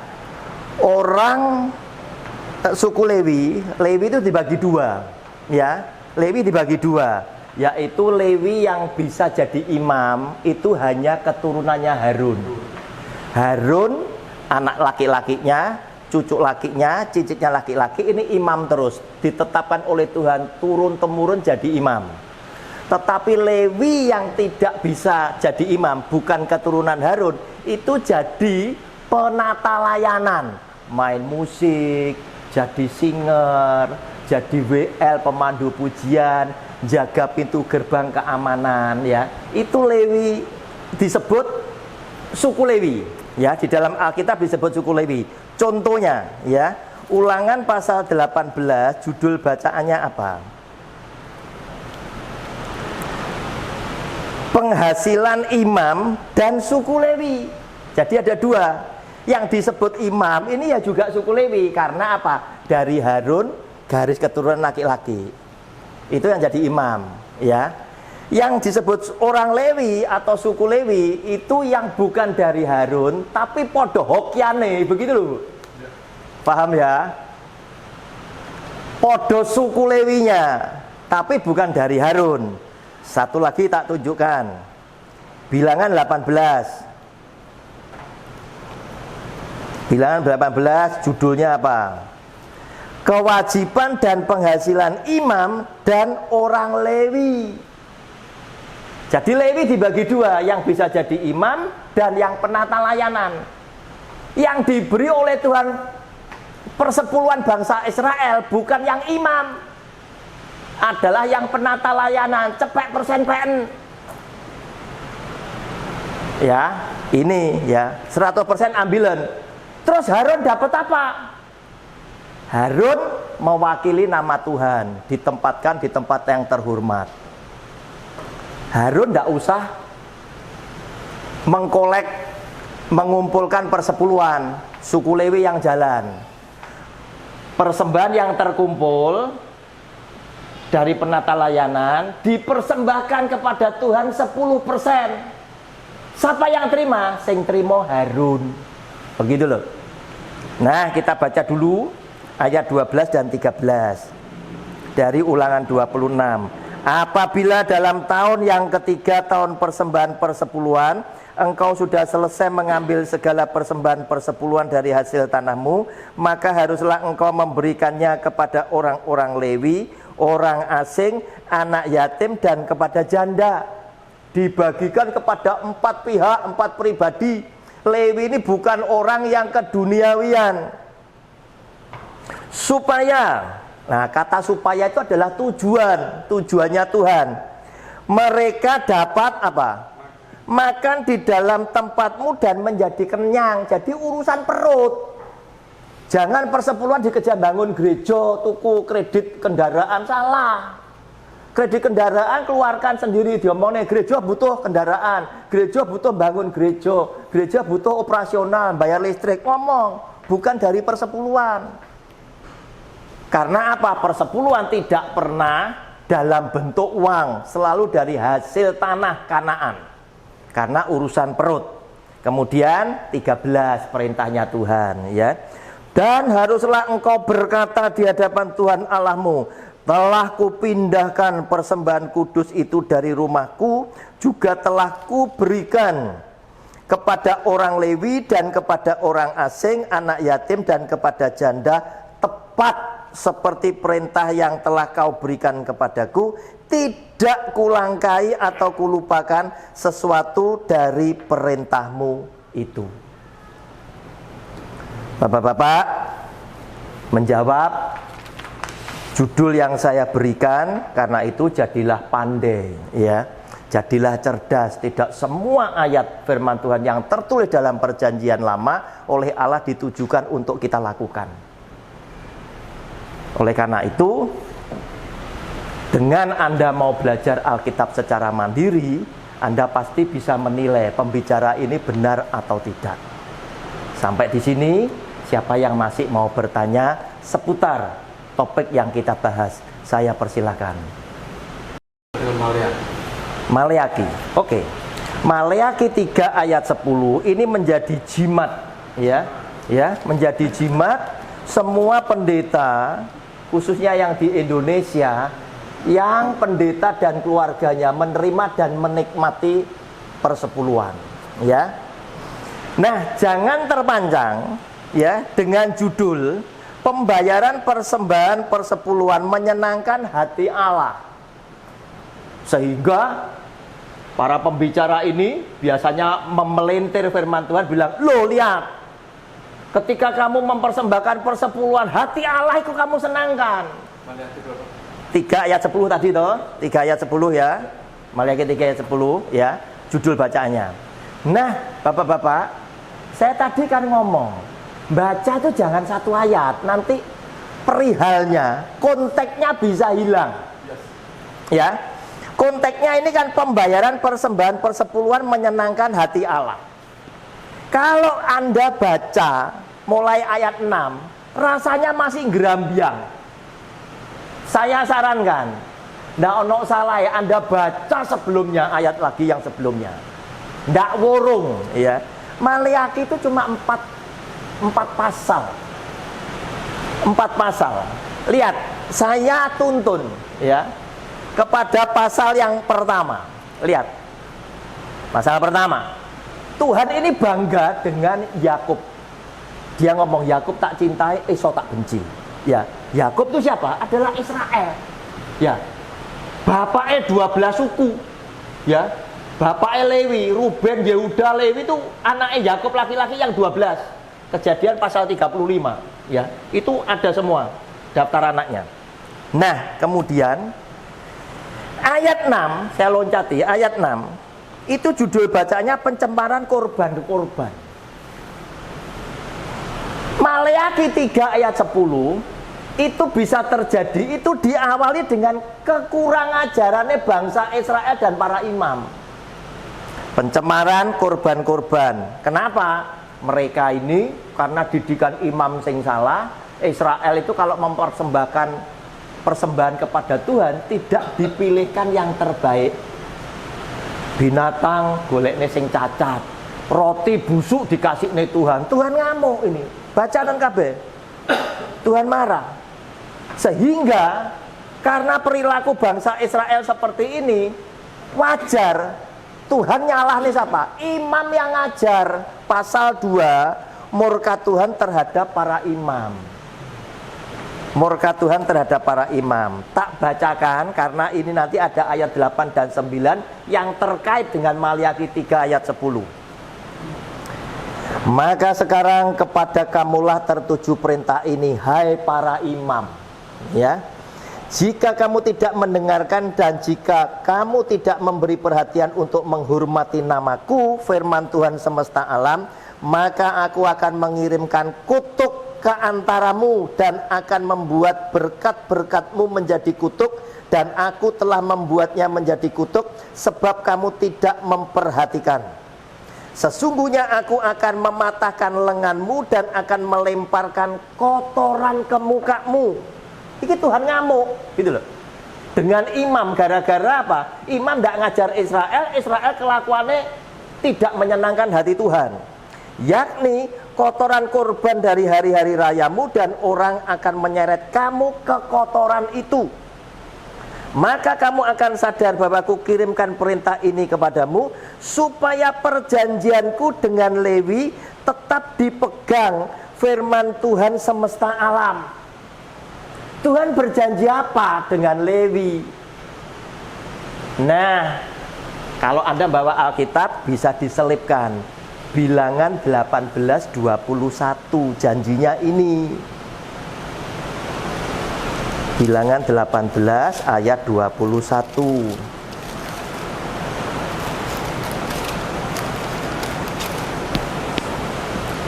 Orang suku Lewi itu dibagi dua. Ya. Lewi dibagi dua, yaitu Lewi yang bisa jadi imam itu hanya keturunannya Harun. Harun, anak laki-lakinya, cucu lakinya, cicitnya laki-laki, ini imam terus, ditetapkan oleh Tuhan turun-temurun jadi imam. Tetapi Lewi yang tidak bisa jadi imam, bukan keturunan Harun, itu jadi penata layanan, main musik, jadi singer, jadi WL, pemandu pujian, jaga pintu gerbang keamanan, ya. Itu Lewi, disebut suku Lewi. Ya, di dalam Alkitab disebut suku Lewi. Contohnya, ya, Ulangan pasal 18, judul bacaannya apa? Penghasilan imam dan suku Lewi. Jadi ada dua. Yang disebut imam ini ya juga suku Lewi. Karena apa? Dari Harun, garis keturunan laki-laki. Itu yang jadi imam, ya. Yang disebut orang Lewi atau suku Lewi itu yang bukan dari Harun tapi podo hokyane, begitu loh. Paham ya? Podo suku Lewinya tapi bukan dari Harun. Satu lagi tak tunjukkan. Bilangan 18. Bilangan 18 judulnya apa? Kewajiban dan penghasilan imam dan orang Lewi. Jadi Lewi dibagi dua, yang bisa jadi imam dan yang penata layanan. Yang diberi oleh Tuhan persepuluhan bangsa Israel bukan yang imam, adalah yang penata layanan, cepek persen PN. Ya, ini ya 100% ambilan. Terus Harun dapat apa? Harun mewakili nama Tuhan, ditempatkan di tempat yang terhormat. Harun tidak usah mengumpulkan persepuluhan, suku Lewi yang jalan. Persembahan yang terkumpul dari penata layanan dipersembahkan kepada Tuhan 10%. Siapa yang terima? Sing terima Harun. Begitu loh. Nah, kita baca dulu ayat 12 dan 13 dari Ulangan 26. Apabila dalam tahun yang ketiga, tahun persembahan persepuluhan, engkau sudah selesai mengambil segala persembahan persepuluhan dari hasil tanahmu, maka haruslah engkau memberikannya kepada orang-orang Lewi, orang asing, anak yatim, dan kepada janda. Dibagikan kepada 4 pihak, 4 pribadi. Lewi ini bukan orang yang keduniawian. Supaya, nah kata supaya itu adalah tujuannya Tuhan. Mereka dapat apa? Makan di dalam tempatmu dan menjadi kenyang. Jadi urusan perut. Jangan persepuluhan dikejar bangun gereja, tuku kredit kendaraan, salah. Kredit kendaraan keluarkan sendiri, diomongnya gereja butuh kendaraan, gereja butuh bangun gereja butuh operasional, bayar listrik, ngomong, bukan dari persepuluhan. Karena apa? Persepuluhan tidak pernah dalam bentuk uang, selalu dari hasil tanah Kanaan. Karena urusan perut. Kemudian 13 perintahnya Tuhan, ya. Dan haruslah engkau berkata di hadapan Tuhan Allahmu, telah kupindahkan persembahan kudus itu dari rumahku, juga telah kuberikan kepada orang Lewi dan kepada orang asing, anak yatim dan kepada janda, tepat seperti perintah yang telah kau berikan kepadaku, tidak kulangkai atau kulupakan sesuatu dari perintahmu itu. Bapak-bapak menjawab judul yang saya berikan, karena itu jadilah pandai, ya. Jadilah cerdas. Tidak semua ayat firman Tuhan yang tertulis dalam perjanjian lama oleh Allah ditujukan untuk kita lakukan. Oleh karena itu, dengan Anda mau belajar Alkitab secara mandiri, Anda pasti bisa menilai pembicara ini benar atau tidak. Sampai di sini, siapa yang masih mau bertanya seputar topik yang kita bahas, saya persilahkan. Maleaki. Oke. Maleaki 3 ayat 10 ini menjadi jimat, ya. Ya, menjadi jimat semua pendeta, khususnya yang di Indonesia, yang pendeta dan keluarganya menerima dan menikmati persepuluhan, ya. Nah, jangan terpanjang, ya, dengan judul pembayaran persembahan persepuluhan menyenangkan hati Allah. Sehingga para pembicara ini biasanya memelintir firman Tuhan, bilang, loh lihat, ketika kamu mempersembahkan persepuluhan, hati Allah itu kamu senangkan. 3 ayat 10 tadi toh, 3 ayat 10 ya. Maleaki 3 ayat 10 ya, judul bacaannya. Nah, Bapak-bapak, saya tadi kan ngomong, baca itu jangan satu ayat, nanti perihalnya, konteksnya bisa hilang. Ya, konteksnya ini kan pembayaran persembahan persepuluhan menyenangkan hati Allah. Kalau Anda baca mulai ayat 6, rasanya masih gerambiang. Saya sarankan, ndak ono salah ya, Anda baca sebelumnya, ayat lagi yang sebelumnya. Ndak worong ya. Maleakhi itu cuma 4 pasal. 4 pasal. Lihat, saya tuntun ya kepada pasal yang pertama. Lihat. Pasal pertama. Tuhan ini bangga dengan Yakub. Dia ngomong, Yakub tak cintai, Esau tak benci. Ya, Yakub itu siapa? Adalah Israel. Ya. Bapaknya 12 suku. Ya. Bapaknya Lewi, Ruben, Yehuda, Lewi itu anaknya Yakub laki-laki yang 12. Kejadian pasal 35, ya. Itu ada semua daftar anaknya. Nah, kemudian ayat 6, saya loncati ayat 6. Itu judul bacanya pencemaran korban-korban. Maleakhi 3 ayat 10 itu bisa terjadi, itu diawali dengan kekurangan ajarannya bangsa Israel dan para imam. Pencemaran korban-korban. Kenapa? Mereka ini karena didikan imam sing salah. Israel itu kalau mempersembahkan persembahan kepada Tuhan tidak dipilihkan yang terbaik. Binatang golekne sing cacat, roti busuk dikasih nih Tuhan. Tuhan ngamuk ini. Baca dan kabeh. Tuhan marah. Sehingga karena perilaku bangsa Israel seperti ini, wajar Tuhan nyalah nih siapa? Imam yang ngajar. Pasal 2, murka Tuhan terhadap para imam. Murka Tuhan terhadap para imam. Tak bacakan karena ini nanti ada ayat 8 dan 9 yang terkait dengan Maleakhi 3 ayat 10. Maka sekarang kepada kamulah tertuju perintah ini, hai para imam. Ya. Jika kamu tidak mendengarkan dan jika kamu tidak memberi perhatian untuk menghormati namaku, firman Tuhan semesta alam, maka aku akan mengirimkan kutuk ke antaramu dan akan membuat berkat-berkatmu menjadi kutuk, dan aku telah membuatnya menjadi kutuk sebab kamu tidak memperhatikan. Sesungguhnya aku akan mematahkan lenganmu dan akan melemparkan kotoran ke mukamu. Ini Tuhan ngamuk, gitu loh. Dengan imam, gara-gara apa? Imam tidak ngajar Israel, Israel kelakuannya tidak menyenangkan hati Tuhan. Yakni kotoran korban dari hari-hari rayamu, dan orang akan menyeret kamu ke kotoran itu. Maka kamu akan sadar bahwa aku kirimkan perintah ini kepadamu, supaya perjanjianku dengan Lewi tetap dipegang, firman Tuhan semesta alam. Tuhan berjanji apa dengan Lewi? Nah, kalau Anda bawa Alkitab bisa diselipkan Bilangan 18:21, janjinya ini. Bilangan 18 ayat 21.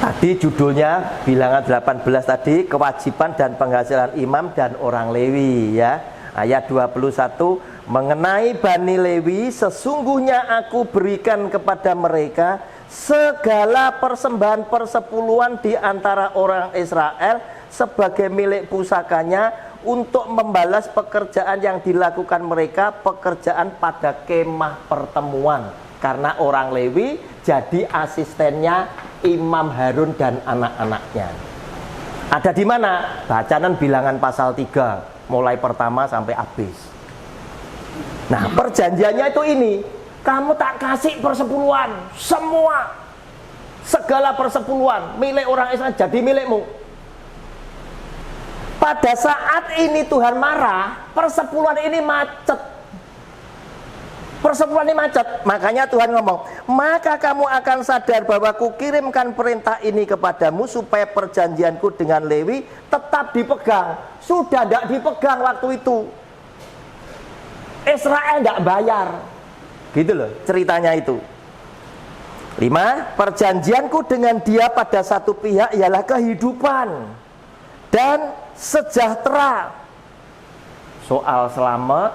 Tadi judulnya Bilangan 18 tadi, kewajiban dan penghasilan imam dan orang Lewi, ya. Ayat 21, mengenai Bani Lewi, sesungguhnya aku berikan kepada mereka segala persembahan persepuluhan di antara orang Israel sebagai milik pusakanya untuk membalas pekerjaan yang dilakukan mereka, pekerjaan pada kemah pertemuan. Karena orang Lewi jadi asistennya Imam Harun dan anak-anaknya. Ada di mana? Bacaan Bilangan pasal 3, mulai pertama sampai habis. Nah, perjanjiannya itu ini. Kamu tak kasih persepuluhan, semua segala persepuluhan milik orang Israel jadi milikmu. Pada saat ini Tuhan marah, persepuluhan ini macet. Persepuluhan ini macet. Makanya Tuhan ngomong, maka kamu akan sadar bahwa aku kirimkan perintah ini kepadamu supaya perjanjianku dengan Lewi tetap dipegang. Sudah tidak dipegang waktu itu. Israel tidak bayar. Gitu loh ceritanya itu. 5. Perjanjianku dengan dia pada satu pihak ialah kehidupan dan sejahtera. Soal selamat,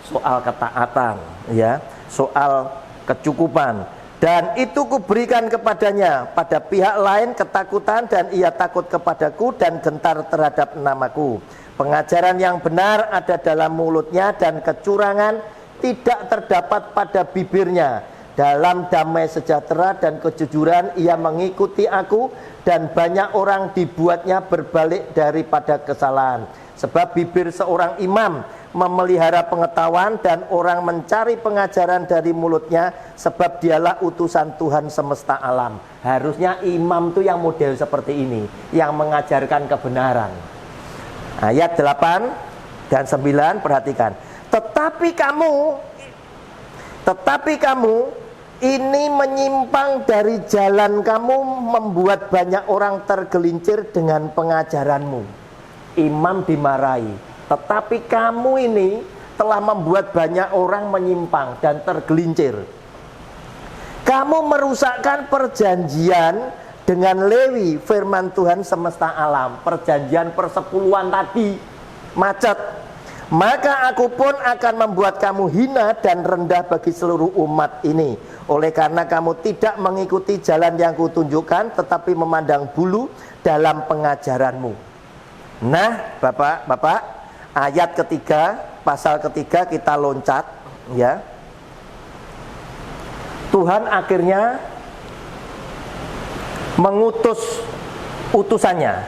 soal ketaatan, ya, soal kecukupan. Dan itu kuberikan kepadanya, pada pihak lain ketakutan, dan ia takut kepadaku dan gentar terhadap namaku. Pengajaran yang benar ada dalam mulutnya, dan kecurangan tidak terdapat pada bibirnya. Dalam damai sejahtera dan kejujuran ia mengikuti aku, dan banyak orang dibuatnya berbalik daripada kesalahan. Sebab bibir seorang imam memelihara pengetahuan, dan orang mencari pengajaran dari mulutnya, sebab dialah utusan Tuhan semesta alam. Harusnya imam itu yang model seperti ini, yang mengajarkan kebenaran. Ayat 8 dan 9, perhatikan. Tetapi kamu ini menyimpang dari jalan kamu, membuat banyak orang tergelincir dengan pengajaranmu. Imam dimarahi, tetapi kamu ini telah membuat banyak orang menyimpang dan tergelincir. Kamu merusakkan perjanjian dengan Lewi, firman Tuhan semesta alam. Perjanjian persepuluhan tadi macet. Maka aku pun akan membuat kamu hina dan rendah bagi seluruh umat ini. Oleh karena kamu tidak mengikuti jalan yang kutunjukkan, tetapi memandang bulu dalam pengajaranmu. Nah, Bapak, ayat ketiga, pasal ketiga kita loncat, ya. Tuhan akhirnya mengutus utusannya.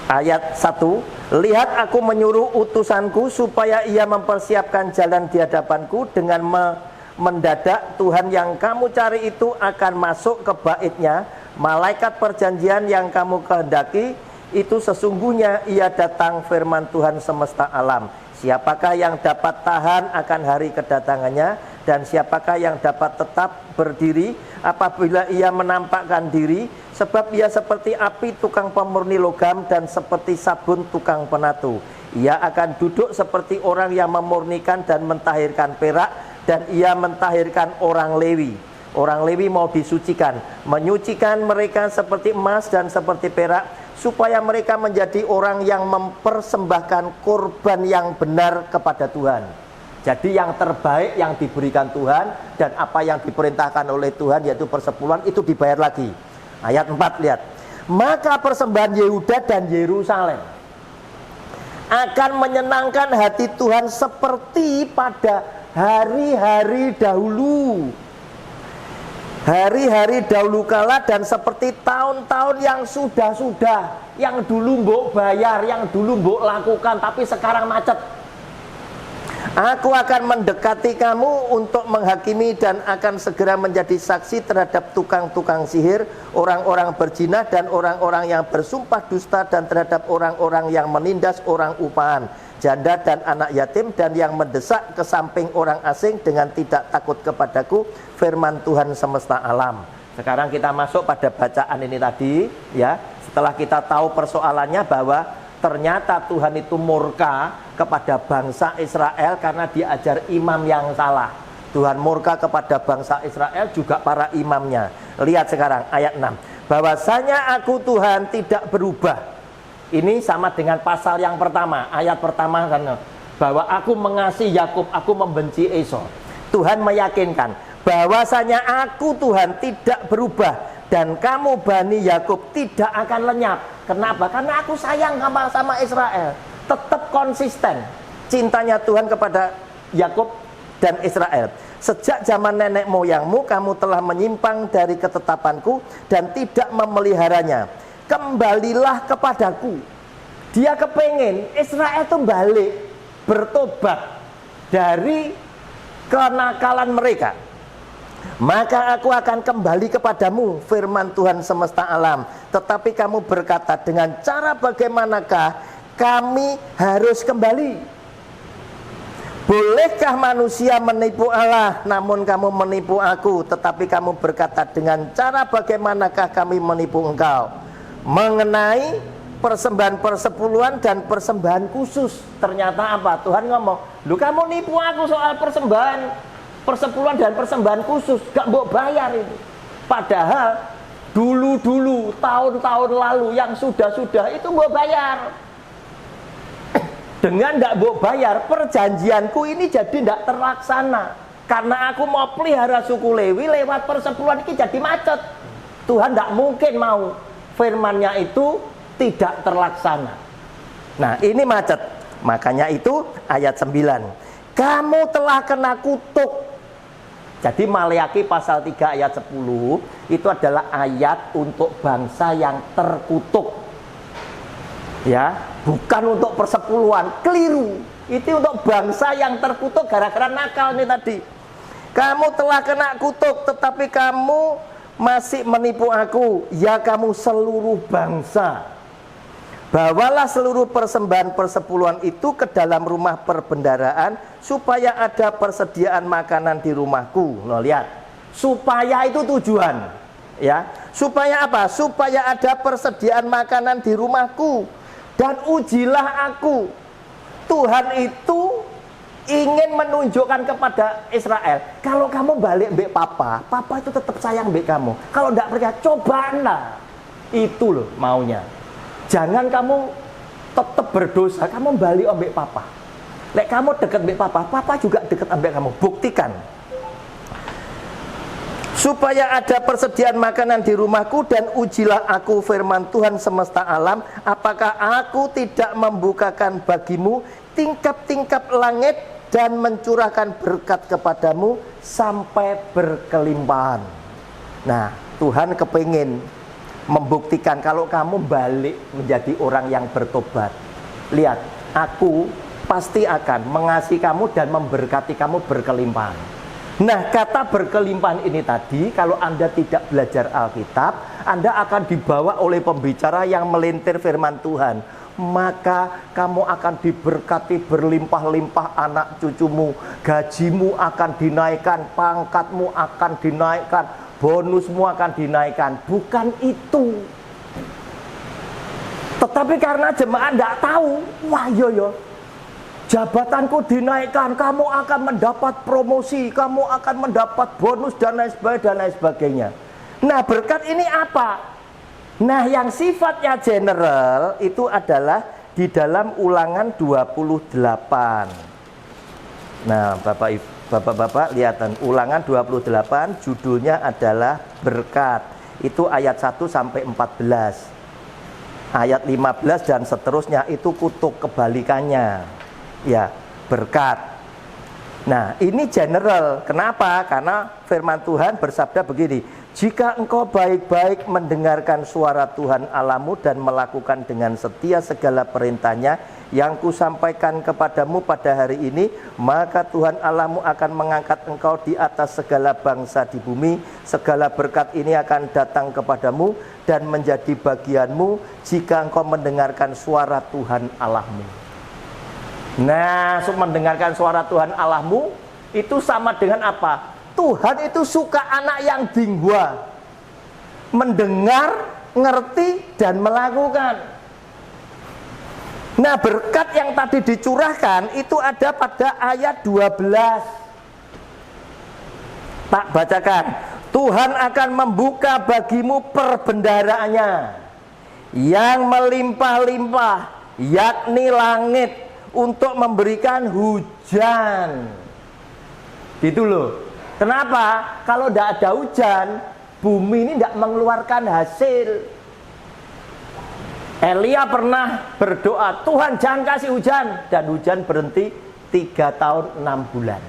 Ayat 1, lihat aku menyuruh utusanku supaya ia mempersiapkan jalan di hadapanku. Dengan mendadak Tuhan yang kamu cari itu akan masuk ke baitnya. Malaikat perjanjian yang kamu kehendaki itu sesungguhnya ia datang, firman Tuhan semesta alam. Siapakah yang dapat tahan akan hari kedatangannya, dan siapakah yang dapat tetap berdiri apabila ia menampakkan diri? Sebab ia seperti api tukang pemurni logam, dan seperti sabun tukang penatu. Ia akan duduk seperti orang yang memurnikan dan mentahirkan perak, dan ia mentahirkan orang Lewi. Orang Lewi mau disucikan, menyucikan mereka seperti emas dan seperti perak, supaya mereka menjadi orang yang mempersembahkan kurban yang benar kepada Tuhan. Jadi yang terbaik yang diberikan Tuhan, dan apa yang diperintahkan oleh Tuhan, yaitu persepuluhan, itu dibayar lagi. Ayat 4, lihat. Maka persembahan Yehuda dan Yerusalem akan menyenangkan hati Tuhan seperti pada hari-hari dahulu. Hari-hari dahulu kala, dan seperti tahun-tahun yang sudah-sudah, yang dulu mbok bayar, yang dulu mbok lakukan, tapi sekarang macet. Aku akan mendekati kamu untuk menghakimi, dan akan segera menjadi saksi terhadap tukang-tukang sihir, orang-orang berzina, dan orang-orang yang bersumpah dusta, dan terhadap orang-orang yang menindas orang upahan, janda dan anak yatim, dan yang mendesak ke samping orang asing dengan tidak takut kepadaku, firman Tuhan semesta alam. Sekarang kita masuk pada bacaan ini tadi, ya. Setelah kita tahu persoalannya bahwa ternyata Tuhan itu murka kepada bangsa Israel karena diajar imam yang salah. Tuhan murka kepada bangsa Israel juga para imamnya. Lihat sekarang ayat 6. Bahwasanya aku Tuhan tidak berubah. Ini sama dengan pasal yang pertama. Ayat pertama kan, bahwa aku mengasihi Yakub, aku membenci Esau. Tuhan meyakinkan bahwasanya aku Tuhan tidak berubah, dan kamu Bani Yakub tidak akan lenyap. Kenapa? Karena aku sayang sama Israel. Tetap konsisten cintanya Tuhan kepada Yakub dan Israel. Sejak zaman nenek moyangmu kamu telah menyimpang dari ketetapanku dan tidak memeliharanya. Kembalilah kepadaku. Dia kepengen Israel itu balik, bertobat dari kenakalan mereka. Maka aku akan kembali kepadamu, firman Tuhan semesta alam. Tetapi kamu berkata, dengan cara bagaimanakah kami harus kembali? Bolehkah manusia menipu Allah? Namun kamu menipu aku. Tetapi kamu berkata, dengan cara bagaimanakah kami menipu engkau? Mengenai persembahan persepuluhan dan persembahan khusus. Ternyata apa? Tuhan ngomong, lu kamu nipu aku soal persembahan persepuluhan dan persembahan khusus, gak mbok bayar itu. Padahal dulu-dulu, tahun-tahun lalu yang sudah-sudah itu mbok bayar. Dengan ndak mbok bayar, perjanjianku ini jadi ndak terlaksana. Karena aku mau pelihara suku Lewi lewat persepuluhan ini jadi macet. Tuhan ndak mungkin mau firman-Nya itu tidak terlaksana. Nah, ini macet. Makanya itu ayat 9. Kamu telah kena kutuk. Jadi Maleakhi pasal 3 ayat 10 itu adalah ayat untuk bangsa yang terkutuk. Ya, bukan untuk persepuluhan, keliru. Itu untuk bangsa yang terkutuk gara-gara nakal nih tadi. Kamu telah kena kutuk, tetapi kamu masih menipu aku, ya kamu seluruh bangsa. Bawalah seluruh persembahan persepuluhan itu ke dalam rumah perbendaharaan supaya ada persediaan makanan di rumahku. Loh, lihat, supaya itu tujuan, ya. Supaya apa? Supaya ada persediaan makanan di rumahku dan ujilah aku. Tuhan itu ingin menunjukkan kepada Israel, kalau kamu balik mbek papa, papa itu tetap sayang mbek kamu. Kalau tidak percaya, cobalah. Itu loh maunya. Jangan kamu tetap berdosa, kamu balik ambek papa. Lek kamu dekat ambek papa, papa juga dekat ambek kamu. Buktikan. Supaya ada persediaan makanan di rumahku dan ujilah aku firman Tuhan semesta alam, apakah aku tidak membukakan bagimu tingkap-tingkap langit dan mencurahkan berkat kepadamu sampai berkelimpahan. Nah, Tuhan kepingin membuktikan kalau kamu balik menjadi orang yang bertobat. Lihat, aku pasti akan mengasihi kamu dan memberkati kamu berkelimpahan. Nah, kata berkelimpahan ini tadi, kalau Anda tidak belajar Alkitab, Anda akan dibawa oleh pembicara yang melintir firman Tuhan. Maka kamu akan diberkati berlimpah-limpah anak cucumu, gajimu akan dinaikkan, pangkatmu akan dinaikkan, bonusmu akan dinaikkan. Bukan itu. Tetapi karena jemaat tidak tahu, wah yo, jabatanku dinaikkan, kamu akan mendapat promosi, kamu akan mendapat bonus dan lain sebagainya. Nah, berkat ini apa? Nah, yang sifatnya general itu adalah di dalam Ulangan 28. Nah, Bapak-bapak lihatan Ulangan 28 judulnya adalah berkat. Itu ayat 1 sampai 14. Ayat 15 dan seterusnya itu kutuk, kebalikannya. Ya, berkat. Nah, ini general. Kenapa? Karena firman Tuhan bersabda begini, jika engkau baik-baik mendengarkan suara Tuhan Allahmu dan melakukan dengan setia segala perintahnya yang kusampaikan kepadamu pada hari ini, maka Tuhan Allahmu akan mengangkat engkau di atas segala bangsa di bumi. Segala berkat ini akan datang kepadamu dan menjadi bagianmu jika engkau mendengarkan suara Tuhan Allahmu. Nah, mendengarkan suara Tuhan Allahmu itu sama dengan apa? Tuhan itu suka anak yang dingwa, mendengar, ngerti, dan melakukan. Nah, berkat yang tadi dicurahkan itu ada pada ayat 12. Tak bacakan. Tuhan akan membuka bagimu perbendaharaannya yang melimpah-limpah, yakni langit, untuk memberikan hujan. Gitu loh. Kenapa? Kalau tidak ada hujan, bumi ini tidak mengeluarkan hasil. Elia pernah berdoa, Tuhan jangan kasih hujan, dan hujan berhenti 3 tahun 6 bulan.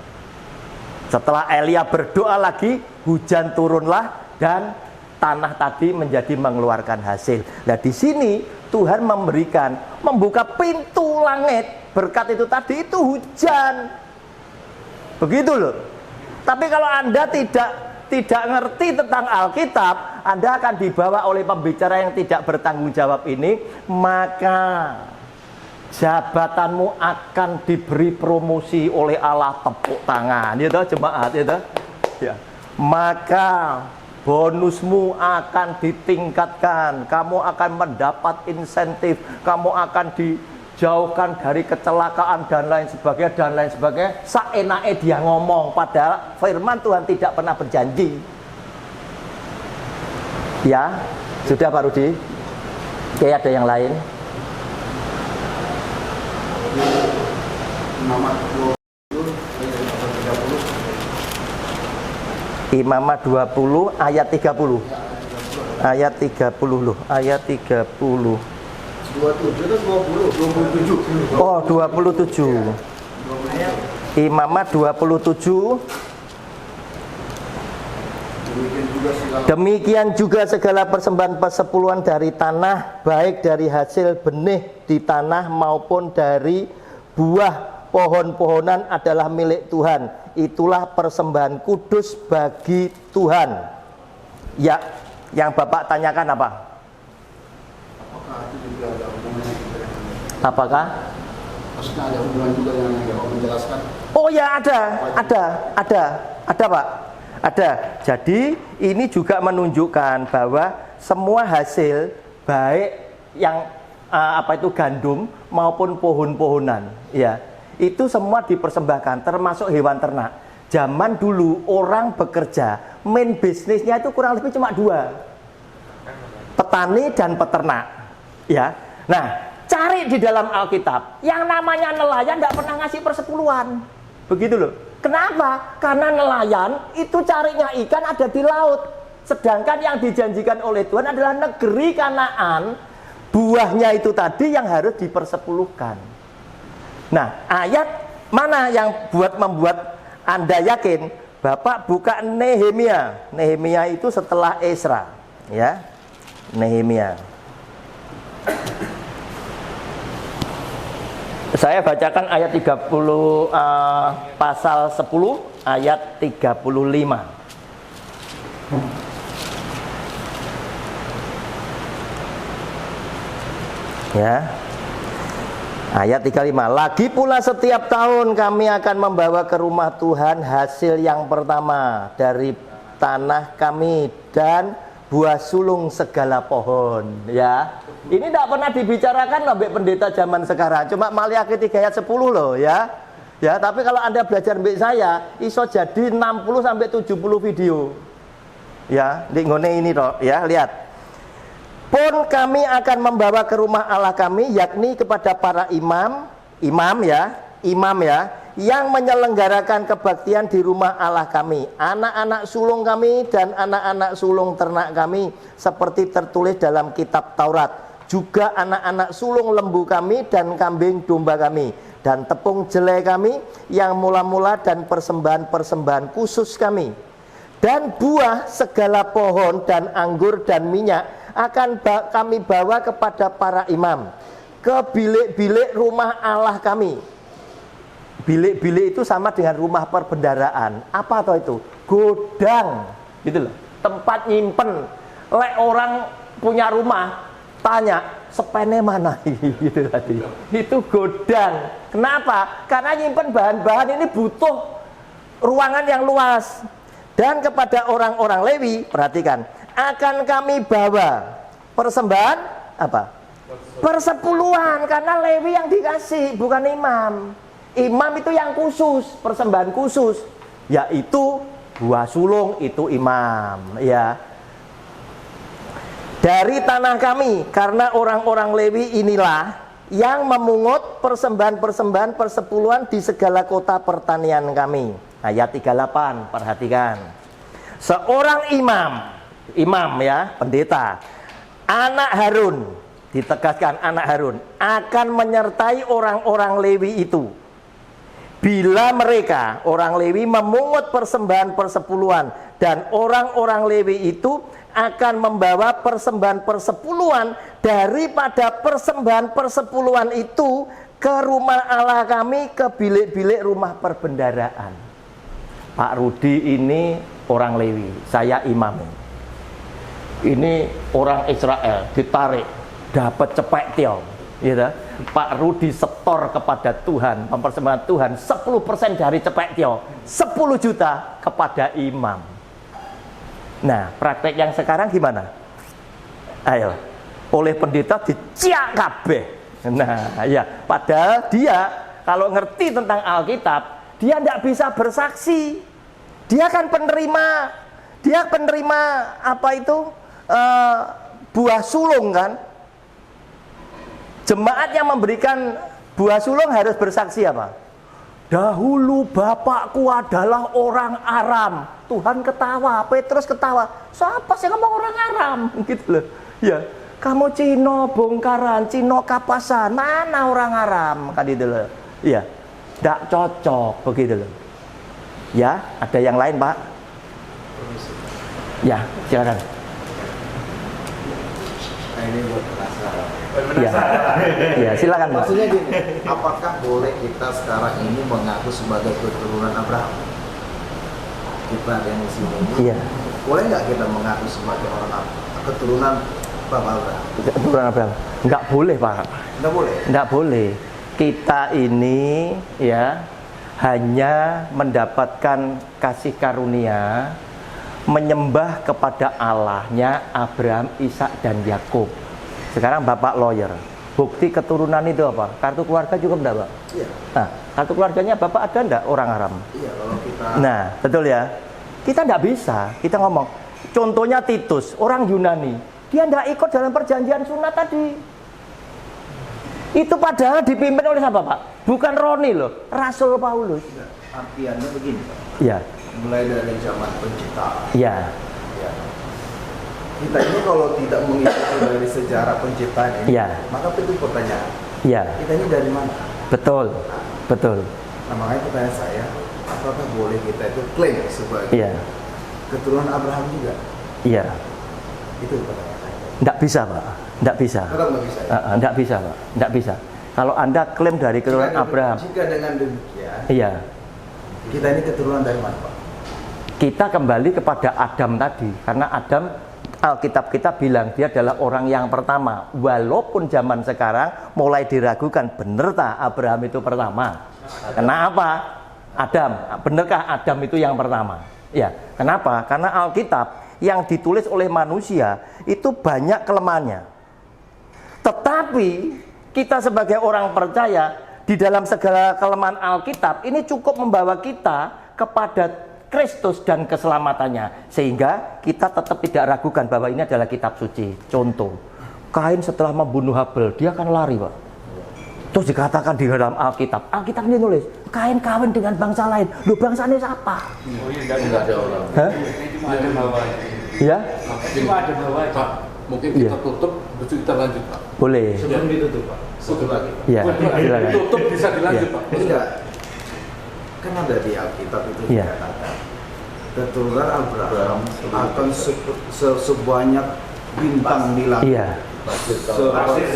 Setelah Elia berdoa lagi, hujan turunlah dan tanah tadi menjadi mengeluarkan hasil. Nah, di sini Tuhan membuka pintu langit. Berkat itu tadi itu hujan. Begitu loh. Tapi kalau Anda tidak ngerti tentang Alkitab, Anda akan dibawa oleh pembicara yang tidak bertanggung jawab ini, maka jabatanmu akan diberi promosi oleh Allah, tepuk tangan, ya toh jemaat, ya toh? Ya. Maka bonusmu akan ditingkatkan, kamu akan mendapat insentif, kamu akan dijauhkan dari kecelakaan dan lain sebagainya. Saenake dia ngomong, padahal firman Tuhan tidak pernah berjanji. Ya, sudah Pak Rudi. Oke, ada yang lain? Imamat 20 ayat 30. Ayat 30 loh, ayat 30. 27 atau 20? 27. Oh, 27. Imamat 27. Demikian juga segala persembahan persepuluhan dari tanah, baik dari hasil benih di tanah maupun dari buah pohon-pohonan adalah milik Tuhan. Itulah persembahan kudus bagi Tuhan. Ya, yang Bapak tanyakan apa? Apakah? Maksudnya ada hubungan juga dengan yang Bapak menjelaskan? Oh ya, ada Pak. Ada. Jadi ini juga menunjukkan bahwa semua hasil baik yang gandum maupun pohon-pohonan, ya, itu semua dipersembahkan, termasuk hewan ternak. Zaman dulu orang bekerja, main bisnisnya itu kurang lebih cuma dua, petani dan peternak, ya. Nah, cari di dalam Alkitab yang namanya nelayan tidak pernah ngasih persepuluhan, begitu loh. Kenapa? Karena nelayan itu carinya ikan ada di laut. Sedangkan yang dijanjikan oleh Tuhan adalah negeri Kanaan. Buahnya itu tadi yang harus dipersepuluhkan. Nah, ayat mana yang membuat Anda yakin? Bapak buka Nehemia. Nehemia itu setelah Esra, ya. Nehemia. Saya bacakan ayat 30 pasal 10 ayat 35. Ya. Ayat 35. Lagi pula setiap tahun kami akan membawa ke rumah Tuhan hasil yang pertama dari tanah kami dan buah sulung segala pohon, ya. Ini tidak pernah dibicarakan loh Mbak Pendeta zaman sekarang. Cuma Maliaki 3 ayat 10 loh, ya. Ya, tapi kalau Anda belajar Mbak saya, iso jadi 60 sampai 70 video. Ya, di ngone ini toh, ya, lihat. Pun kami akan membawa ke rumah Allah kami, yakni kepada para imam ya, yang menyelenggarakan kebaktian di rumah Allah kami, anak-anak sulung kami dan anak-anak sulung ternak kami, seperti tertulis dalam kitab Taurat. Juga anak-anak sulung lembu kami dan kambing domba kami, dan tepung jelai kami yang mula-mula dan persembahan-persembahan khusus kami. Dan buah segala pohon dan anggur dan minyak akan kami bawa kepada para imam ke bilik-bilik rumah Allah kami. Bilik-bilik itu sama dengan rumah perbendaraan. Apa atau itu? Godang, gitu loh. Tempat nyimpen. Lek orang punya rumah, tanya spene mana gitu tadi. Itu godang. Kenapa? Karena nyimpen bahan-bahan ini butuh ruangan yang luas. Dan kepada orang-orang Lewi, perhatikan, akan kami bawa persembahan apa? Persepuluhan, karena Lewi yang dikasih, bukan imam. Imam itu yang khusus, persembahan khusus, yaitu buah sulung, itu imam, ya. Dari tanah kami, karena orang-orang Lewi inilah yang memungut persembahan-persembahan persepuluhan di segala kota pertanian kami. Ayat 38, perhatikan. Seorang imam ya, pendeta, anak Harun, ditegaskan anak Harun, akan menyertai orang-orang Lewi itu. Bila mereka, orang Lewi, memungut persembahan persepuluhan, dan orang-orang Lewi itu akan membawa persembahan persepuluhan daripada persembahan persepuluhan itu ke rumah Allah kami, ke bilik-bilik rumah perbendaraan. Pak Rudi ini orang Lewi, saya imam. Ini orang Israel, ditarik, dapat cepek tiong, gitu. Pak Rudi setor kepada Tuhan, mempersembahkan Tuhan 10% dari cepek tiong, 10 juta kepada imam. Nah, praktek yang sekarang gimana? Ayo, oleh pendeta diciak kabeh. Nah, ya, padahal dia kalau ngerti tentang Alkitab, dia tidak bisa bersaksi. Dia kan penerima apa itu? buah sulung kan. Jemaat yang memberikan buah sulung harus bersaksi apa? Dahulu bapakku adalah orang Aram. Tuhan ketawa, Petrus ketawa. Siapa sih ngomong orang Aram? Gitu loh. Ya, kamu Cino bongkaran, Cino kapasan, mana orang Aram? Kan gitu loh. Ya, tidak cocok begitu loh. Ya, ada yang lain Pak? Ya, silakan. Nah, ini buat penasaran. Ya, ya silakan Pak. Maksudnya gini, apakah boleh kita sekarang ini mengaku sebagai keturunan Abraham? Kita yang muslim ini, Iya. boleh nggak kita mengaku sebagai orang keturunan Bapak Abraham? Keturunan Abraham. Enggak boleh Pak. Nggak boleh. Enggak boleh. Kita ini ya hanya mendapatkan kasih karunia menyembah kepada Allahnya Abraham, Ishak dan Yakub. Sekarang Bapak lawyer. Bukti keturunan itu apa? Kartu keluarga cukup enggak, Pak? Iya. Nah, kartu keluarganya Bapak ada enggak orang Aram? Iya, kalau kita. Nah, betul ya. Kita enggak bisa. Kita ngomong. Contohnya Titus, orang Yunani. Dia enggak ikut dalam perjanjian sunat tadi. Itu padahal dipimpin oleh siapa, Pak? Bukan Roni loh, Rasul Paulus. Artiannya begini, Pak. Ya. Mulai dari zaman penciptaan. Ya. Ya. Kita ini kalau tidak mengikuti dari sejarah penciptaan ini, Ya. maka itu pertanyaan. Ya. Kita ini dari mana? Betul. Betul. Nah, makanya pertanyaan saya, apakah boleh kita itu klaim sebagai Iya. keturunan Abraham juga? Iya. Itu pertanyaan saya. Enggak bisa, Pak. Enggak bisa. Tetap nggak bisa ya? Enggak bisa, Pak. Enggak bisa. Kalau Anda klaim dari keturunan Abraham, Jika dengan demikian, iya. kita ini keturunan dari mana, Pak? Kita kembali kepada Adam tadi, karena Adam Alkitab kita bilang dia adalah orang yang pertama. Walaupun zaman sekarang mulai diragukan, bener tak Abraham itu pertama? Kenapa? Adam, benarkah Adam itu yang pertama? Ya, kenapa? Karena Alkitab yang ditulis oleh manusia itu banyak kelemahannya. Tetapi kita sebagai orang percaya di dalam segala kelemahan Alkitab ini cukup membawa kita kepada Kristus dan keselamatannya, sehingga kita tetap tidak ragukan bahwa ini adalah kitab suci. Contoh, Kain setelah membunuh Habel, dia kan lari, Pak. Terus dikatakan di dalam Alkitab ini nulis, Kain kawin dengan bangsa lain. Loh, bangsanya siapa? Oh iya, enggak ada orang. Hah? Cuma ada bawahnya. Ya? Cuma ada bawahnya. Pak, mungkin Iya. kita tutup, terus kita lanjut Pak. Boleh. Sebelum ditutup, Pak. Satu lagi, Pak. Ya, silakan. Tutup bisa dilanjut Iya. Pak. Enggak. Kan ada di Alkitab itu Iya. dikatakan keturunan Abraham akan sebanyak bintang di langit. Iya.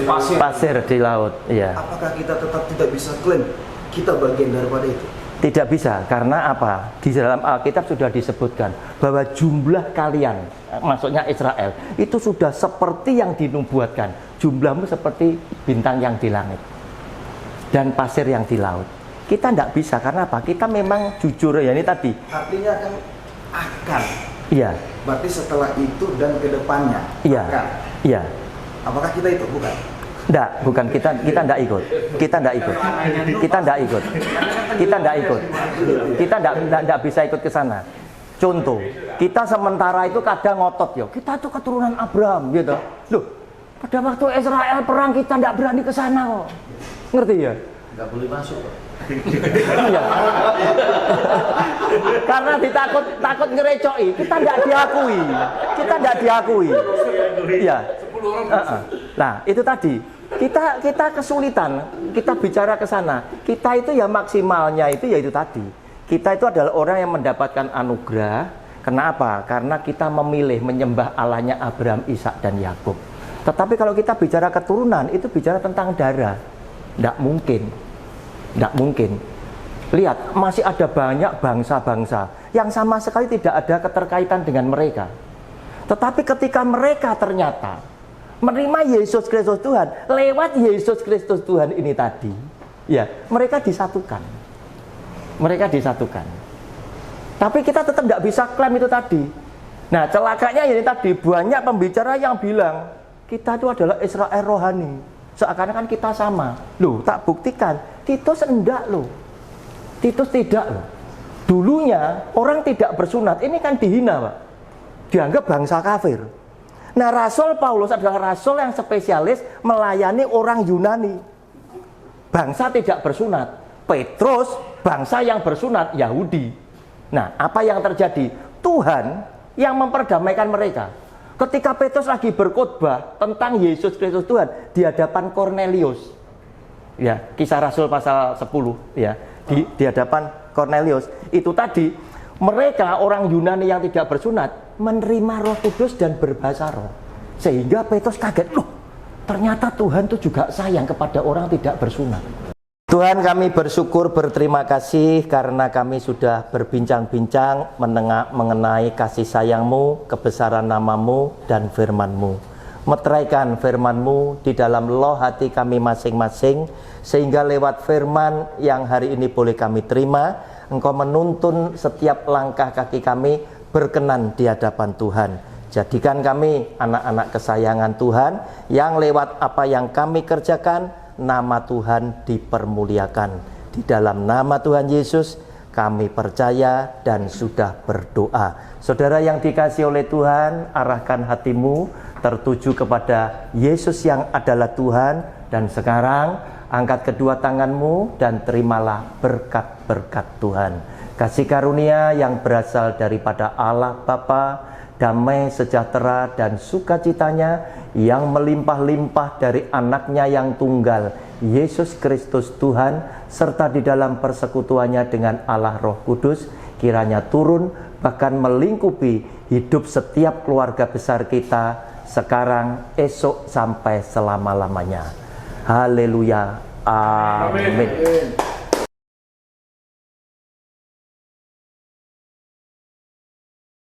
Pasir. Pasir di laut. Iya. Apakah kita tetap tidak bisa klaim kita bagian daripada itu? Tidak bisa, karena apa? Di dalam Alkitab sudah disebutkan bahwa jumlah kalian, maksudnya Israel, itu sudah seperti yang dinubuatkan. Jumlahmu seperti bintang yang di langit dan pasir yang di laut. Kita tidak bisa, karena apa? Kita memang jujur, ya ini tadi. Artinya kan akan. Iya, Berarti setelah itu dan kedepannya iya, akan. iya. Apakah kita itu? Bukan. Enggak, bukan kita enggak ikut. Kita enggak ikut. Kita enggak ikut. Kita enggak ikut. Kita enggak bisa ikut ke sana. Contoh, kita sementara itu kadang ngotot yo. Kita tuh keturunan Abraham gitu. Loh, pada waktu Israel perang kita enggak berani ke sana kok. Ngerti ya? Nggak boleh masuk, Pak. Iya. Karena takut ngerecoki, kita enggak diakui. Kita enggak diakui. Iya. Nah, itu tadi. Kita kesulitan. Kita bicara ke sana. Kita itu ya maksimalnya itu ya itu tadi. Kita itu adalah orang yang mendapatkan anugerah. Kenapa? Karena kita memilih menyembah Allahnya Abraham, Ishak dan Yakub. Tetapi kalau kita bicara keturunan, itu bicara tentang darah. Tidak mungkin. Tidak mungkin. Lihat, masih ada banyak bangsa-bangsa yang sama sekali tidak ada keterkaitan dengan mereka. Tetapi ketika mereka ternyata menerima Yesus Kristus Tuhan, lewat Yesus Kristus Tuhan ini tadi, ya, mereka disatukan. Mereka disatukan. Tapi kita tetap tidak bisa klaim itu tadi. Nah, celakanya ini tadi, banyak pembicara yang bilang kita itu adalah Israel rohani. Seakan-akan kita sama. Loh, tak buktikan. Titus enggak loh. Titus tidak loh. Dulunya orang tidak bersunat, ini kan dihina, Pak. Dianggap bangsa kafir. Nah, Rasul Paulus adalah rasul yang spesialis melayani orang Yunani, bangsa tidak bersunat. Petrus bangsa yang bersunat, Yahudi. Nah, apa yang terjadi? Tuhan yang memperdamaikan mereka. Ketika Petrus lagi berkhotbah tentang Yesus Kristus Tuhan di hadapan Kornelius, ya, Kisah Rasul pasal 10, ya, di hadapan Kornelius, itu tadi mereka orang Yunani yang tidak bersunat menerima Roh Kudus dan berbahasa roh, sehingga Petrus kaget, loh, ternyata Tuhan itu juga sayang kepada orang tidak bersunat. Tuhan, kami bersyukur, berterima kasih karena kami sudah berbincang-bincang mengenai kasih sayang-Mu, kebesaran nama-Mu, dan firman-Mu. Meteraikan firman-Mu di dalam loh hati kami masing-masing, sehingga lewat firman yang hari ini boleh kami terima, Engkau menuntun setiap langkah kaki kami berkenan di hadapan Tuhan. Jadikan kami anak-anak kesayangan Tuhan, yang lewat apa yang kami kerjakan, nama Tuhan dipermuliakan. Di dalam nama Tuhan Yesus kami percaya dan sudah berdoa. Saudara yang dikasihi oleh Tuhan, arahkan hatimu tertuju kepada Yesus yang adalah Tuhan. Dan sekarang angkat kedua tanganmu dan terimalah berkat-berkat Tuhan. Kasih karunia yang berasal daripada Allah Bapa, damai sejahtera dan sukacitanya yang melimpah-limpah dari anaknya yang tunggal, Yesus Kristus Tuhan, serta di dalam persekutuannya dengan Allah Roh Kudus, kiranya turun bahkan melingkupi hidup setiap keluarga besar kita, sekarang, esok, sampai selama-lamanya. Haleluya. Amin.